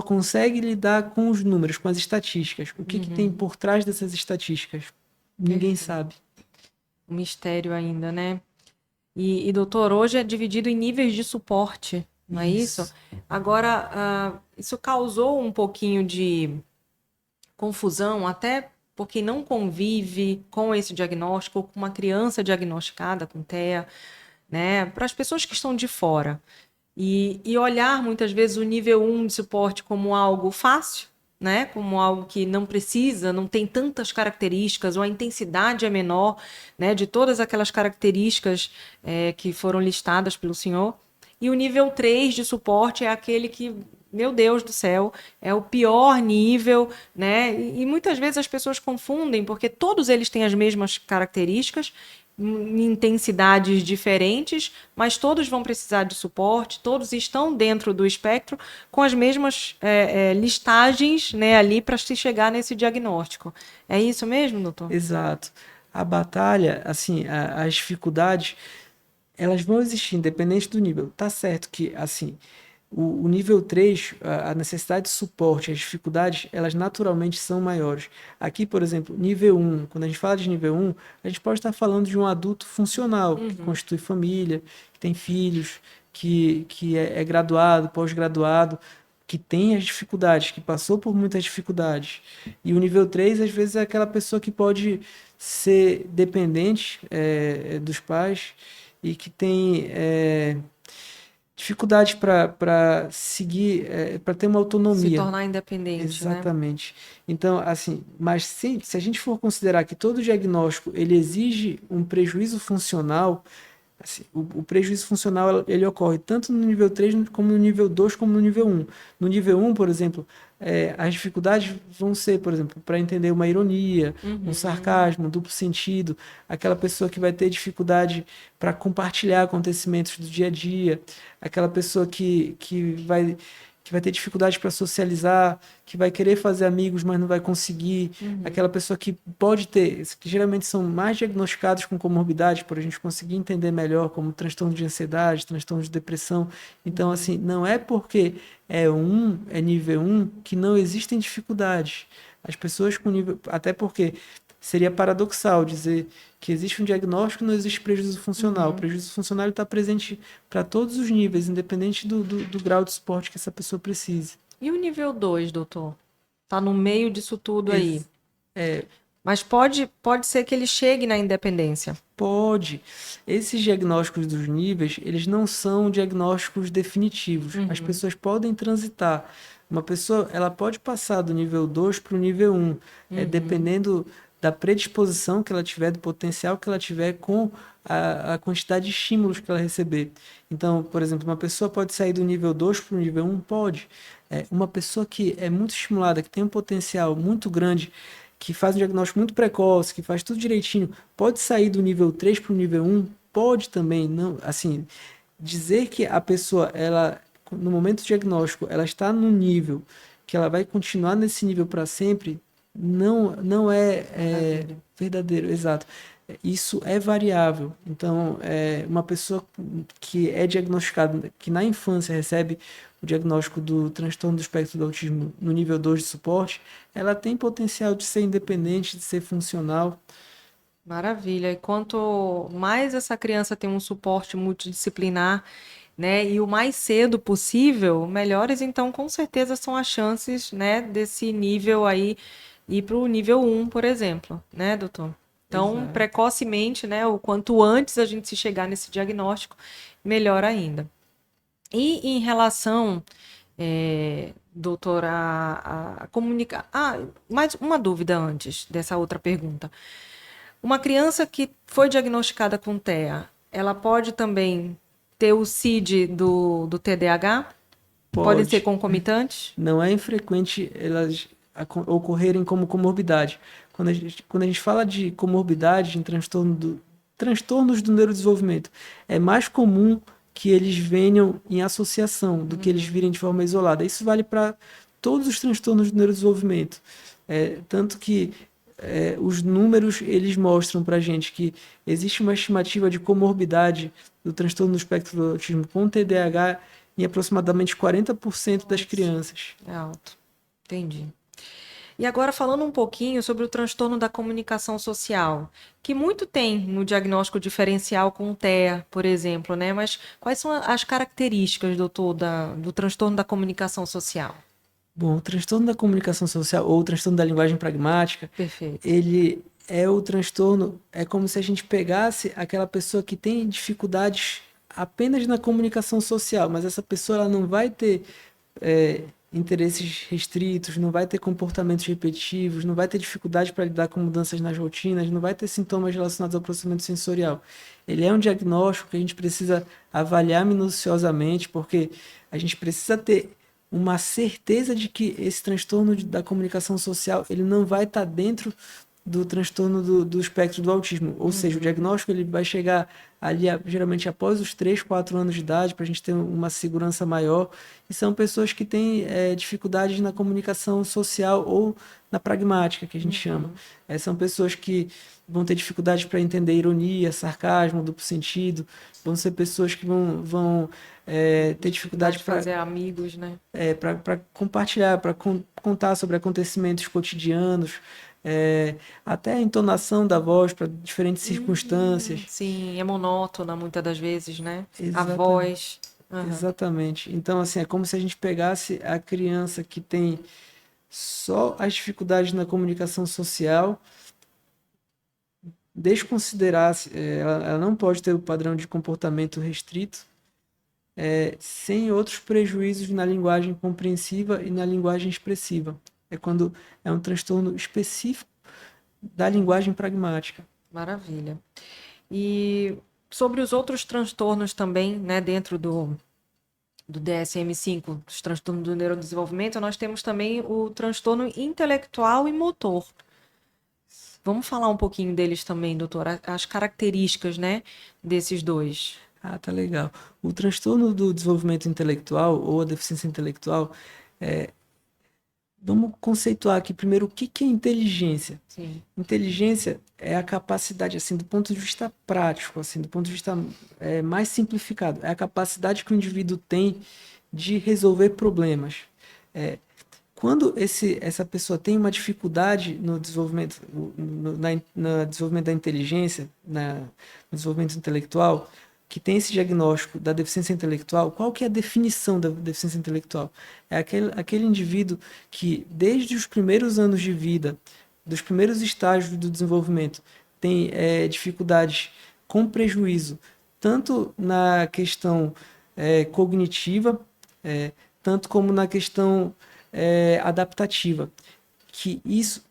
consegue lidar com os números, com as estatísticas. O que tem por trás dessas estatísticas? Ninguém sabe. Um mistério ainda, né? Doutor, hoje é dividido em níveis de suporte, não é isso? Agora, isso causou um pouquinho de confusão, até porque não convive com esse diagnóstico, com uma criança diagnosticada com TEA, né? Para as pessoas que estão de fora. E olhar muitas vezes o nível 1 de suporte como algo fácil, né? Como algo que não precisa, não tem tantas características, ou a intensidade é menor, né? De todas aquelas características que foram listadas pelo senhor. E o nível 3 de suporte é aquele que, meu Deus do céu, é o pior nível, né? E muitas vezes as pessoas confundem, porque todos eles têm as mesmas características, em intensidades diferentes, mas todos vão precisar de suporte, todos estão dentro do espectro com as mesmas listagens, né, ali para se chegar nesse diagnóstico. É isso mesmo, doutor? Exato. A batalha, assim, as dificuldades, elas vão existir, independente do nível. Tá certo que, assim, o nível 3, a necessidade de suporte, as dificuldades, elas naturalmente são maiores. Aqui, por exemplo, nível 1, quando a gente fala de nível 1, a gente pode estar falando de um adulto funcional, que constitui família, que tem filhos, que é graduado, pós-graduado, que tem as dificuldades, que passou por muitas dificuldades. E o nível 3, às vezes, é aquela pessoa que pode ser dependente dos pais e que tem dificuldade para seguir, para ter uma Se autonomia. tornar independente, né? Exatamente. Então, assim, mas se a gente for considerar que todo diagnóstico ele exige um prejuízo funcional, assim, o prejuízo funcional ele ocorre tanto no nível 3 como no nível 2 como no nível 1. No nível 1, por exemplo, as dificuldades vão ser, por exemplo, para entender uma ironia, um sarcasmo, um duplo sentido, aquela pessoa que vai ter dificuldade para compartilhar acontecimentos do dia a dia, aquela pessoa que vai ter dificuldade para socializar, que vai querer fazer amigos, mas não vai conseguir, aquela pessoa que pode ter, que geralmente são mais diagnosticados com comorbidade, por a gente conseguir entender melhor, como transtorno de ansiedade, transtorno de depressão. Então, assim, não é porque é nível 1 que não existem dificuldades. As pessoas com nível, até porque seria paradoxal dizer que existe um diagnóstico e não existe prejuízo funcional. O prejuízo funcional está presente para todos os níveis, independente do grau de suporte que essa pessoa precise. E o nível 2, doutor? Tá no meio disso tudo aí. Ex- é, Mas pode ser que ele chegue na independência. Pode. Esses diagnósticos dos níveis, eles não são diagnósticos definitivos. As pessoas podem transitar. Uma pessoa, ela pode passar do nível 2 para o nível 1, dependendo da predisposição que ela tiver, do potencial que ela tiver com a quantidade de estímulos que ela receber. Então, por exemplo, uma pessoa pode sair do nível 2 para o nível 1? Pode. Uma pessoa que é muito estimulada, que tem um potencial muito grande, que faz um diagnóstico muito precoce, que faz tudo direitinho, pode sair do nível 3 para o nível 1? Pode também. Não, assim, dizer que a pessoa, ela, no momento do diagnóstico, ela está no nível que ela vai continuar nesse nível para sempre, não é verdadeiro, exato. Isso é variável. Então, uma pessoa que é diagnosticada, que na infância recebe o diagnóstico do transtorno do espectro do autismo no nível 2 de suporte, ela tem potencial de ser independente, de ser funcional. Maravilha. E quanto mais essa criança tem um suporte multidisciplinar, né, e o mais cedo possível, melhores, então, com certeza, são as chances, né, desse nível aí ir para o nível 1, por exemplo, né, doutor? Então, Exato. precocemente, né, o quanto antes a gente se chegar nesse diagnóstico, melhor ainda. E em relação, doutor, a comunicar. Ah, mais uma dúvida antes dessa outra pergunta. Uma criança que foi diagnosticada com TEA, ela pode também ter o CID do TDAH? Podem ser Pode. concomitantes? Não é infrequente elas ocorrerem como comorbidade. Quando a gente fala de comorbidade, em transtornos do neurodesenvolvimento, é mais comum que eles venham em associação do que eles virem de forma isolada. Isso vale para todos os transtornos do neurodesenvolvimento. Tanto que os números eles mostram para a gente que existe uma estimativa de comorbidade do transtorno do espectro do autismo com TDAH em aproximadamente 40% das crianças. É alto. Entendi. E agora falando um pouquinho sobre o transtorno da comunicação social, que muito tem no diagnóstico diferencial com o TEA, por exemplo, né? Mas quais são as características, doutor, do transtorno da comunicação social? Bom, o transtorno da comunicação social ou o transtorno da linguagem pragmática, Perfeito. ele é o transtorno, é como se a gente pegasse aquela pessoa que tem dificuldades apenas na comunicação social, mas essa pessoa ela não vai ter interesses restritos, não vai ter comportamentos repetitivos, não vai ter dificuldade para lidar com mudanças nas rotinas, não vai ter sintomas relacionados ao processamento sensorial. Ele é um diagnóstico que a gente precisa avaliar minuciosamente, porque a gente precisa ter uma certeza de que esse transtorno da comunicação social ele não vai estar dentro do transtorno do espectro do autismo. Ou seja, o diagnóstico ele vai chegar ali geralmente após os 3, 4 anos de idade, para a gente ter uma segurança maior. E são pessoas que têm dificuldades na comunicação social ou na pragmática, que a gente chama. São pessoas que vão ter dificuldade para entender ironia, sarcasmo, duplo sentido. Vão ser pessoas que vão ter dificuldade De para fazer amigos, né? para compartilhar, para contar sobre acontecimentos cotidianos, até a entonação da voz para diferentes circunstâncias. Sim, é monótona muitas das vezes, né? A Exatamente. voz. Aham. Exatamente. Então, assim, é como se a gente pegasse a criança que tem só as dificuldades na comunicação social, desconsiderasse, ela não pode ter o padrão de comportamento restrito, sem outros prejuízos na linguagem compreensiva e na linguagem expressiva. É quando é um transtorno específico da linguagem pragmática. Maravilha. E sobre os outros transtornos também, né, dentro do DSM-5, dos transtornos do neurodesenvolvimento, nós temos também o transtorno intelectual e motor. Vamos falar um pouquinho deles também, doutora, as características, né, desses dois. Ah, tá legal. O transtorno do desenvolvimento intelectual ou a deficiência intelectual, vamos conceituar aqui primeiro o que que é inteligência. Sim. Inteligência é a capacidade, assim, do ponto de vista prático, assim, do ponto de vista mais simplificado, é a capacidade que o indivíduo tem de resolver problemas. Quando essa pessoa tem uma dificuldade no desenvolvimento, no desenvolvimento da inteligência, no desenvolvimento intelectual, que tem esse diagnóstico da deficiência intelectual, qual que é a definição da deficiência intelectual? É aquele indivíduo que, desde os primeiros anos de vida, dos primeiros estágios do desenvolvimento, tem dificuldades com prejuízo, tanto na questão cognitiva, tanto como na questão adaptativa. Que isso,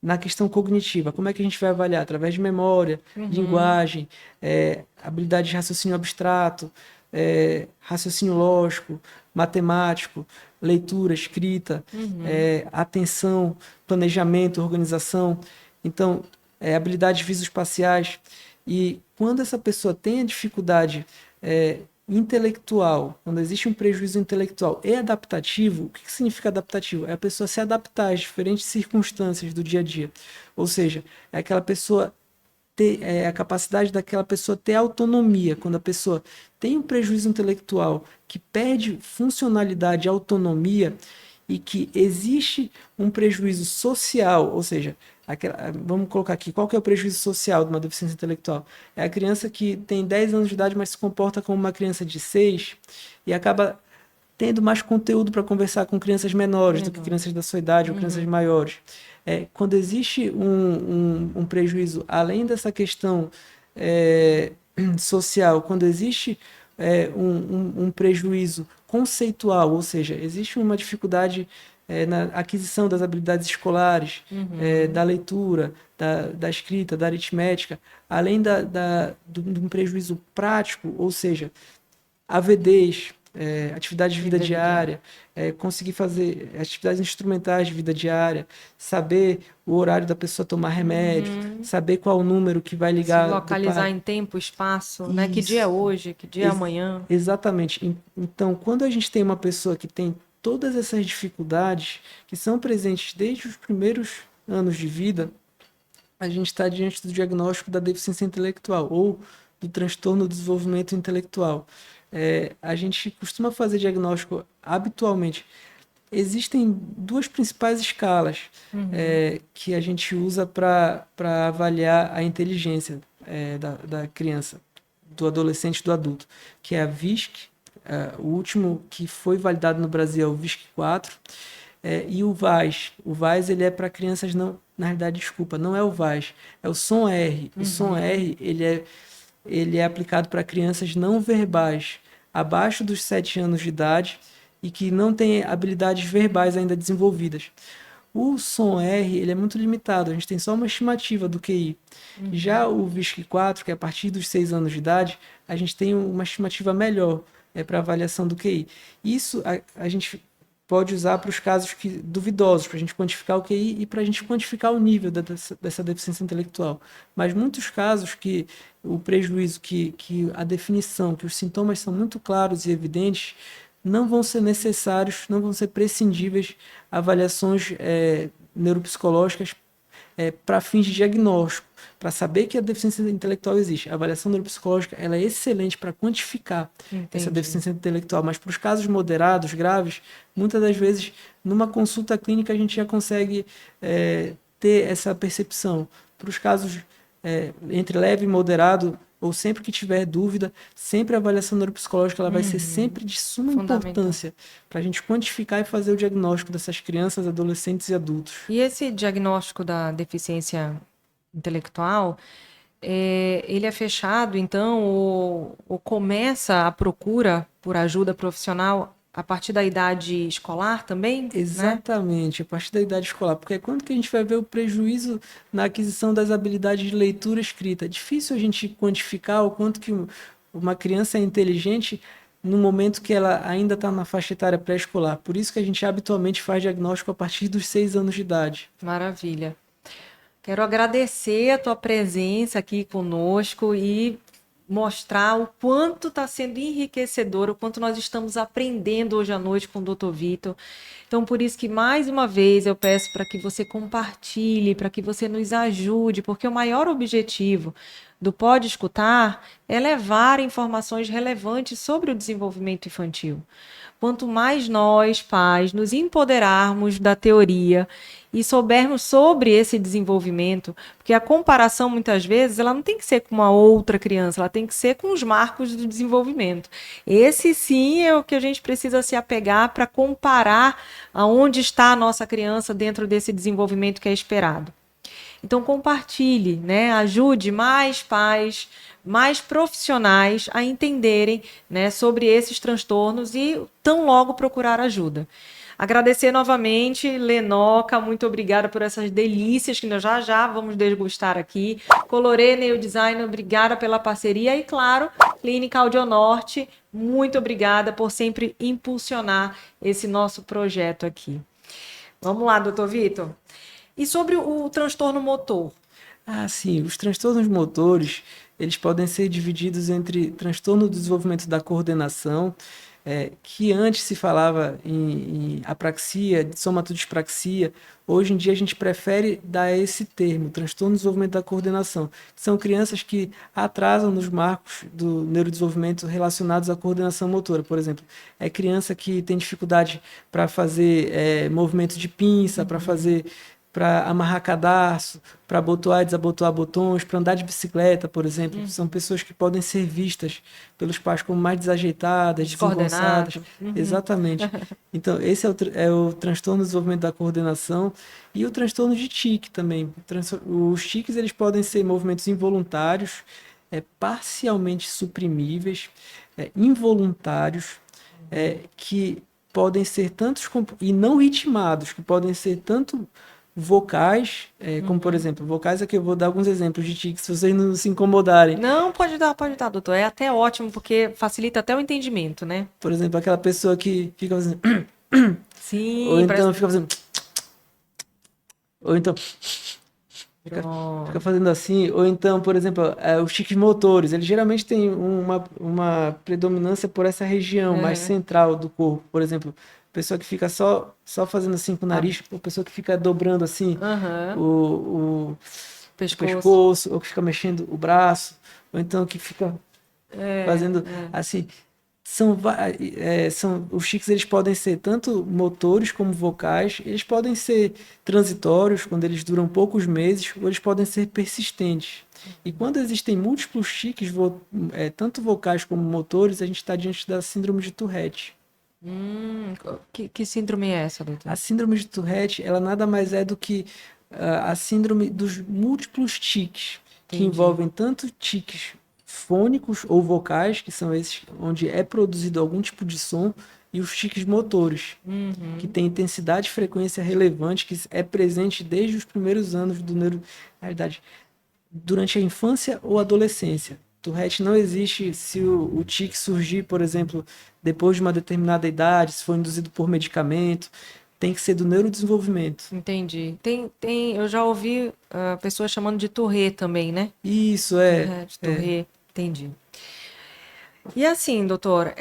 na questão cognitiva, como é que a gente vai avaliar? Através de memória, linguagem, habilidade de raciocínio abstrato, raciocínio lógico, matemático, leitura, escrita, atenção, planejamento, organização. Então, habilidades visoespaciais. E quando essa pessoa tem a dificuldade intelectual, quando existe um prejuízo intelectual e adaptativo, o que significa adaptativo? É a pessoa se adaptar às diferentes circunstâncias do dia a dia. Ou seja, é aquela pessoa ter a capacidade daquela pessoa ter autonomia. Quando a pessoa tem um prejuízo intelectual que perde funcionalidade e autonomia e que existe um prejuízo social, ou seja, vamos colocar aqui, qual que é o prejuízo social de uma deficiência intelectual? É a criança que tem 10 anos de idade, mas se comporta como uma criança de 6 e acaba tendo mais conteúdo para conversar com crianças menores do que crianças da sua idade ou crianças maiores. Quando existe um prejuízo, além dessa questão social, quando existe um prejuízo conceitual, ou seja, existe uma dificuldade na aquisição das habilidades escolares, da leitura, da escrita, da aritmética, além de um prejuízo prático, ou seja, AVDs, atividades de vida diária, conseguir fazer atividades instrumentais de vida diária, saber o horário da pessoa tomar remédio, saber qual o número que vai ligar. Se localizar em tempo, espaço, né? Que dia é hoje, que dia é amanhã. Exatamente. Então, quando a gente tem uma pessoa que tem todas essas dificuldades, que são presentes desde os primeiros anos de vida, a gente está diante do diagnóstico da deficiência intelectual ou do transtorno do desenvolvimento intelectual. A gente costuma fazer diagnóstico habitualmente Existem duas principais escalas que a gente usa para avaliar a inteligência da criança, do adolescente e do adulto, que é a VISC, o último que foi validado no Brasil é o VISC-4, e o VAS. O VAS ele é para crianças não, na realidade, desculpa, não é o VAS, é o som-R. O som-R ele é aplicado para crianças não verbais, abaixo dos 7 anos de idade, e que não têm habilidades verbais ainda desenvolvidas. O som-R ele é muito limitado, a gente tem só uma estimativa do QI. Já o VISC-4, que é a partir dos 6 anos de idade, a gente tem uma estimativa melhor para avaliação do QI. Isso a gente pode usar para os casos duvidosos, para a gente quantificar o QI e para a gente quantificar o nível dessa deficiência intelectual. Mas muitos casos que o prejuízo, que a definição, que os sintomas são muito claros e evidentes, não vão ser necessários, não vão ser prescindíveis avaliações neuropsicológicas para fins de diagnóstico, para saber que a deficiência intelectual existe. A avaliação neuropsicológica ela é excelente para quantificar essa deficiência intelectual, mas para os casos moderados, graves, muitas das vezes, numa consulta clínica, a gente já consegue ter essa percepção. Para os casos entre leve e moderado, ou sempre que tiver dúvida, sempre a avaliação neuropsicológica ela vai ser sempre de suma importância para a gente quantificar e fazer o diagnóstico dessas crianças, adolescentes e adultos. E esse diagnóstico da deficiência intelectual, ele é fechado, então, ou começa a procura por ajuda profissional a partir da idade escolar também? Exatamente, a partir da idade escolar, porque é quando que a gente vai ver o prejuízo na aquisição das habilidades de leitura e escrita. É difícil a gente quantificar o quanto que uma criança é inteligente no momento que ela ainda está na faixa etária pré-escolar. Por isso que a gente habitualmente faz diagnóstico a partir dos 6 anos de idade. Maravilha. Quero agradecer a tua presença aqui conosco e mostrar o quanto está sendo enriquecedor, o quanto nós estamos aprendendo hoje à noite com o Dr. Vitor. Então, por isso que, mais uma vez, eu peço para que você compartilhe, para que você nos ajude, porque o maior objetivo do Pode Escutar é levar informações relevantes sobre o desenvolvimento infantil. Quanto mais nós, pais, nos empoderarmos da teoria e soubermos sobre esse desenvolvimento, porque a comparação, muitas vezes, ela não tem que ser com uma outra criança, ela tem que ser com os marcos do desenvolvimento. Esse, sim, é o que a gente precisa se apegar para comparar aonde está a nossa criança dentro desse desenvolvimento que é esperado. Então, compartilhe, né? Ajude mais pais, mais profissionais a entenderem, né, sobre esses transtornos e tão logo procurar ajuda. Agradecer novamente, Lenoca, muito obrigada por essas delícias que nós já vamos degustar aqui. Colorê Nail Design, obrigada pela parceria. E, claro, Clínica Audionorte, muito obrigada por sempre impulsionar esse nosso projeto aqui. Vamos lá, doutor Vitor. E sobre o transtorno motor? Sim, os transtornos motores, eles podem ser divididos entre transtorno do desenvolvimento da coordenação, que antes se falava em apraxia, somatodispraxia. Hoje em dia a gente prefere dar esse termo, transtorno do desenvolvimento da coordenação. São crianças que atrasam nos marcos do neurodesenvolvimento relacionados à coordenação motora. Por exemplo, é criança que tem dificuldade para fazer movimento de pinça, para amarrar cadarço, para abotoar e desabotoar botões, para andar de bicicleta, por exemplo. São pessoas que podem ser vistas pelos pais como mais desajeitadas, desengonçadas. Exatamente. Então, esse é o transtorno do desenvolvimento da coordenação e o transtorno de tique também. Os tiques eles podem ser movimentos involuntários, parcialmente suprimíveis, involuntários, que podem ser tantos e não ritmados, que podem ser tanto vocais, como por exemplo, vocais aqui eu vou dar alguns exemplos de tiques, se vocês não se incomodarem. Não, pode dar, doutor. É até ótimo, porque facilita até o entendimento, né? Por exemplo, aquela pessoa que fica fazendo... Sim, ou então fica fazendo... Ou então... Fica fazendo assim, ou então, por exemplo, os tiques motores, eles geralmente têm uma predominância por essa região mais central do corpo. Por exemplo, pessoa que fica só fazendo assim com o nariz, ou pessoa que fica dobrando assim o pescoço, ou que fica mexendo o braço, ou então que fica fazendo assim. Os tiques eles podem ser tanto motores como vocais, eles podem ser transitórios, quando eles duram poucos meses, ou eles podem ser persistentes. E quando existem múltiplos tiques, tanto vocais como motores, a gente está diante da síndrome de Tourette. Que síndrome é essa, doutor? A síndrome de Tourette, ela nada mais é do que a síndrome dos múltiplos tiques, que Entendi. envolvem tanto tiques fônicos ou vocais, que são esses onde é produzido algum tipo de som, e os tiques motores, que tem intensidade e frequência relevante, que é presente desde os primeiros anos do neuro... Na realidade, durante a infância ou adolescência. Tourette não existe se o tique surgir, por exemplo, depois de uma determinada idade, se for induzido por medicamento, tem que ser do neurodesenvolvimento. Entendi. Eu já ouvi pessoas chamando de Tourette também, né? Isso é. Tourette, entendi. E assim, doutor,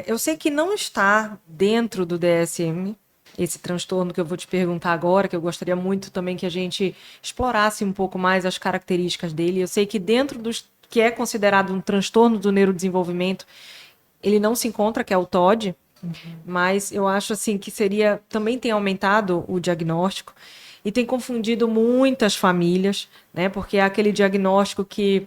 eu sei que não está dentro do DSM, esse transtorno que eu vou te perguntar agora, que eu gostaria muito também que a gente explorasse um pouco mais as características dele. Eu sei que dentro dos que é considerado um transtorno do neurodesenvolvimento, ele não se encontra, que é o TOD, mas eu acho assim que também tem aumentado o diagnóstico e tem confundido muitas famílias, né? Porque é aquele diagnóstico que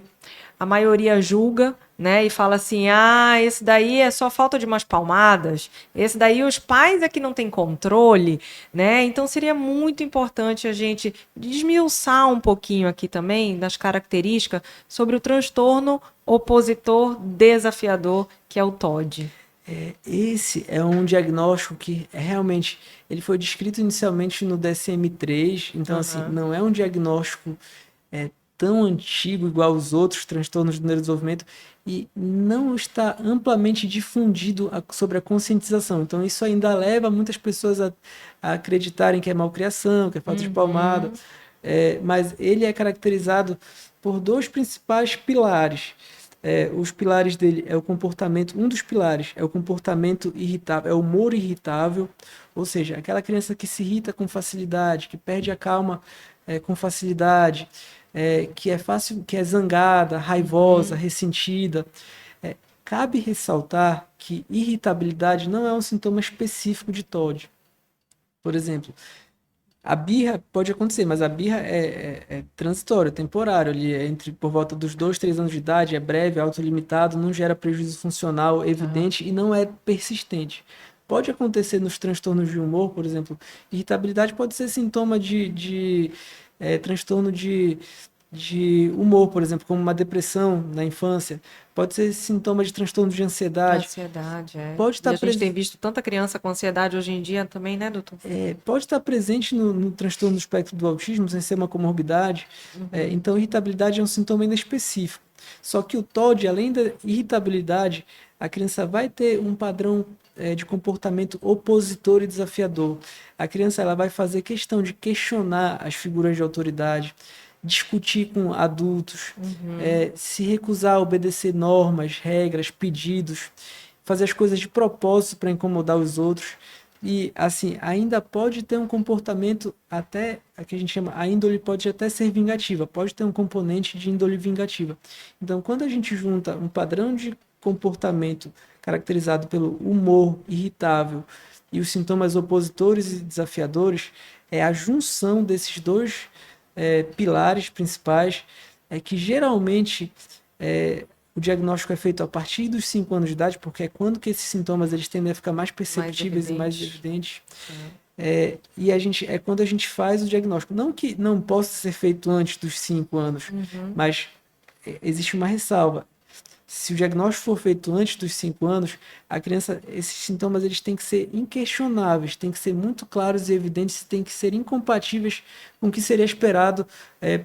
a maioria julga, né? E fala assim: ah, esse daí é só falta de umas palmadas, esse daí os pais é que não tem controle, né? Então seria muito importante a gente desmiuçar um pouquinho aqui também das características sobre o transtorno opositor desafiador, que é o TOD. Esse é um diagnóstico que realmente ele foi descrito inicialmente no DSM-3, então assim, não é um diagnóstico tão antigo igual os outros transtornos do neurodesenvolvimento e não está amplamente difundido sobre a conscientização. Então isso ainda leva muitas pessoas a acreditarem que é malcriação, que é falta de palmada, mas ele é caracterizado por dois principais pilares. Os pilares dele é o comportamento, um dos pilares é o comportamento irritável, é o humor irritável, ou seja, aquela criança que se irrita com facilidade, que perde a calma com facilidade, que é fácil, que é zangada, raivosa, ressentida. Cabe ressaltar que irritabilidade não é um sintoma específico de TOD. Por exemplo, a birra pode acontecer, mas a birra é transitório, temporário, ali entre por volta dos 2, 3 anos de idade, é breve, autolimitado, não gera prejuízo funcional evidente e não é persistente. Pode acontecer nos transtornos de humor, por exemplo, irritabilidade pode ser sintoma de transtorno de humor, por exemplo, como uma depressão na infância, pode ser sintoma de transtorno de ansiedade, Ansiedade, é. pode E estar a gente tem visto tanta criança com ansiedade hoje em dia também, né, doutor? pode estar presente no transtorno do espectro do autismo, sem ser uma comorbidade. Então, irritabilidade é um sintoma ainda específico. Só que o TOD, além da irritabilidade, a criança vai ter um padrão de comportamento opositor e desafiador. A criança ela vai fazer questão de questionar as figuras de autoridade, discutir com adultos, se recusar a obedecer normas, regras, pedidos, fazer as coisas de propósito para incomodar os outros. E, assim, ainda pode ter um comportamento até, a que a gente chama, a índole pode até ser vingativa, pode ter um componente de índole vingativa. Então, quando a gente junta um padrão de comportamento caracterizado pelo humor irritável e os sintomas opositores e desafiadores, é a junção desses dois pilares principais que geralmente o diagnóstico é feito a partir dos 5 anos de idade, porque é quando que esses sintomas eles tendem a ficar mais perceptíveis e mais evidentes. E é quando a gente faz o diagnóstico. Não que não possa ser feito antes dos 5 anos, mas existe uma ressalva. Se o diagnóstico for feito antes dos 5 anos, a criança, esses sintomas eles têm que ser inquestionáveis, têm que ser muito claros e evidentes, têm que ser incompatíveis com o que seria esperado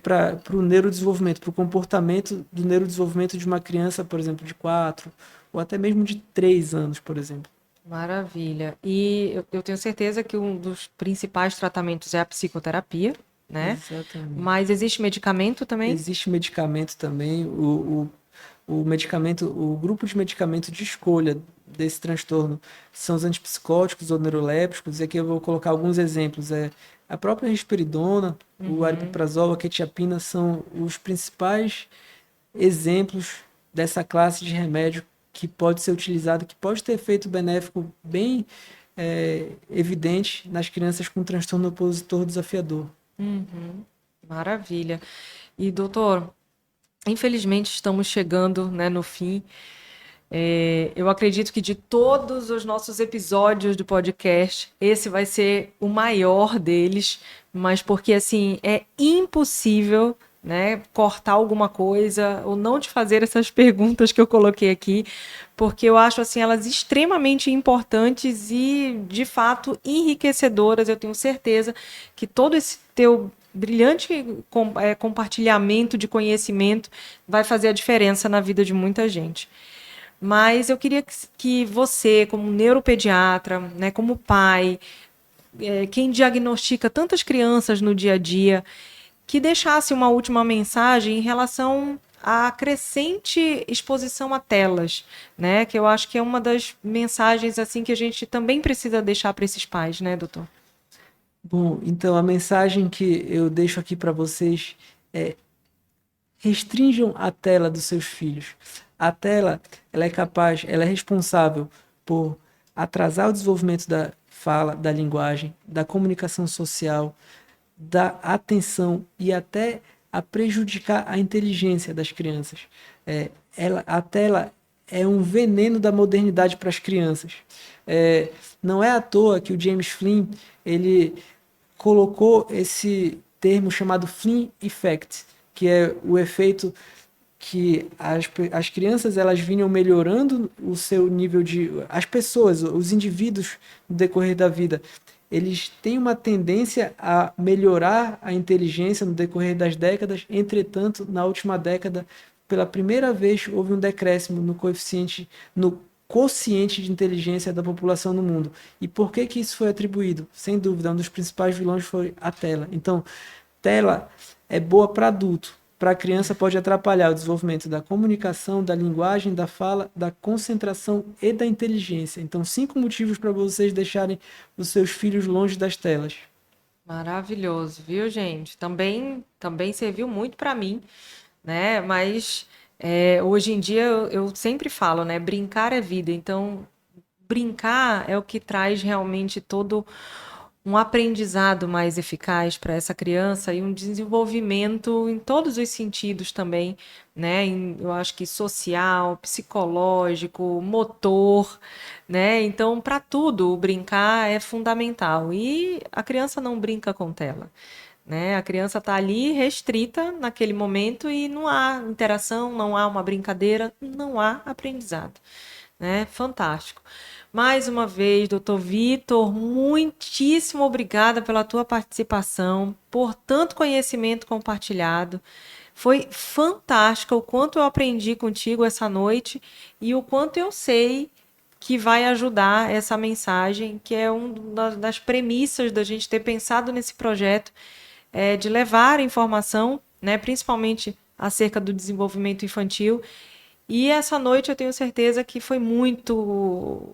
para o neurodesenvolvimento, para o comportamento do neurodesenvolvimento de uma criança, por exemplo, de 4 ou até mesmo de 3 anos, por exemplo. Maravilha. E eu tenho certeza que um dos principais tratamentos é a psicoterapia, né? Exatamente. Mas existe medicamento também? Existe medicamento também. O medicamento, o grupo de medicamento de escolha desse transtorno são os antipsicóticos ou neurolépticos, e aqui eu vou colocar alguns exemplos. A própria risperidona, o aripiprazol, a quetiapina são os principais exemplos dessa classe de remédio que pode ser utilizada, que pode ter efeito benéfico bem evidente nas crianças com transtorno opositor desafiador. Uhum. Maravilha. E, doutor, infelizmente estamos chegando, né, no fim. Eu acredito que de todos os nossos episódios do podcast, esse vai ser o maior deles, mas porque assim é impossível, né, cortar alguma coisa ou não te fazer essas perguntas que eu coloquei aqui, porque eu acho assim elas extremamente importantes e de fato enriquecedoras. Eu tenho certeza que todo esse teu brilhante compartilhamento de conhecimento vai fazer a diferença na vida de muita gente. Mas eu queria que você, como neuropediatra, né, como pai, quem diagnostica tantas crianças no dia a dia, que deixasse uma última mensagem em relação à crescente exposição a telas, né? Que eu acho que é uma das mensagens assim que a gente também precisa deixar para esses pais, né, doutor? Bom, então a mensagem que eu deixo aqui para vocês é: restringam a tela dos seus filhos. A tela, ela é responsável por atrasar o desenvolvimento da fala, da linguagem, da comunicação social, da atenção e até a prejudicar a inteligência das crianças. A tela é um veneno da modernidade para as crianças. Não é à toa que o James Flynn ele colocou esse termo chamado Flynn Effect, que é o efeito que as crianças elas vinham melhorando o seu nível de... As pessoas, os indivíduos no decorrer da vida, eles têm uma tendência a melhorar a inteligência no decorrer das décadas. Entretanto, na última década, pela primeira vez, houve um decréscimo no quociente de inteligência da população no mundo. E por que que isso foi atribuído? Sem dúvida, um dos principais vilões foi a tela. Então, tela é boa para adulto. Para a criança pode atrapalhar o desenvolvimento da comunicação, da linguagem, da fala, da concentração e da inteligência. Então, 5 motivos para vocês deixarem os seus filhos longe das telas. Maravilhoso, viu, gente? Também serviu muito para mim, né? Mas hoje em dia eu sempre falo, né? Brincar é vida. Então, brincar é o que traz realmente todo um aprendizado mais eficaz para essa criança e um desenvolvimento em todos os sentidos também, né? Eu acho que social, psicológico, motor, né? Então, para tudo, o brincar é fundamental. E a criança não brinca com tela, né? A criança está ali restrita naquele momento e não há interação, não há uma brincadeira, não há aprendizado, né? Fantástico. Mais uma vez, doutor Vitor, muitíssimo obrigada pela tua participação, por tanto conhecimento compartilhado. Foi fantástico o quanto eu aprendi contigo essa noite e o quanto eu sei que vai ajudar essa mensagem, que é uma das premissas da gente ter pensado nesse projeto, de levar informação, né, principalmente acerca do desenvolvimento infantil. E essa noite eu tenho certeza que foi muito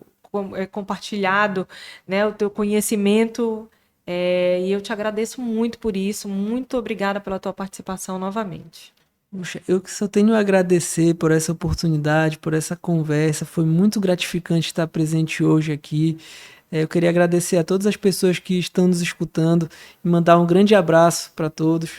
compartilhado, né, o teu conhecimento, e eu te agradeço muito por isso. Muito obrigada pela tua participação novamente. Puxa, eu que só tenho a agradecer por essa oportunidade, por essa conversa. Foi muito gratificante estar presente hoje aqui. Eu queria agradecer a todas as pessoas que estão nos escutando e mandar um grande abraço para todos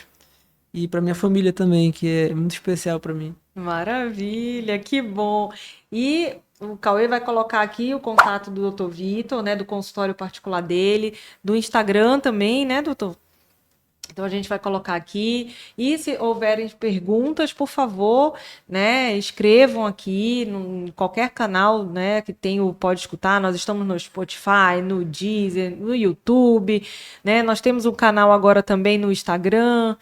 e para minha família também, que é muito especial para mim. Maravilha, que bom. E o Cauê vai colocar aqui o contato do Dr. Vitor, né, do consultório particular dele, do Instagram também, né, doutor? Então a gente vai colocar aqui. E se houverem perguntas, por favor, né, escrevam aqui em qualquer canal, né, que tem o Pode Escutar. Nós estamos no Spotify, no Deezer, no YouTube, né? Nós temos um canal agora também no Instagram.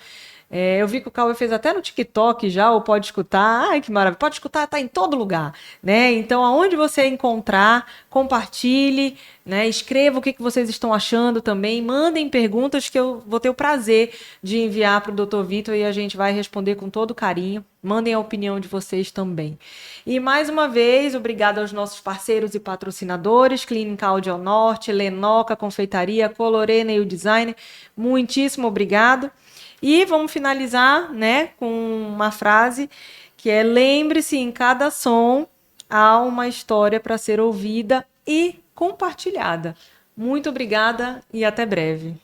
Eu vi que o Cauê fez até no TikTok já, ou Pode Escutar. Ai, que maravilha. Pode Escutar, tá em todo lugar, né? Então, aonde você encontrar, compartilhe, né? Escreva o que vocês estão achando também. Mandem perguntas que eu vou ter o prazer de enviar para o Dr. Vitor e a gente vai responder com todo carinho. Mandem a opinião de vocês também. E mais uma vez, obrigada aos nossos parceiros e patrocinadores, Clínica Audio Norte, Lenoca Confeitaria, Colore Nail Design. Muitíssimo obrigado. E vamos finalizar, né, com uma frase que é: lembre-se em cada som há uma história para ser ouvida e compartilhada. Muito obrigada e até breve.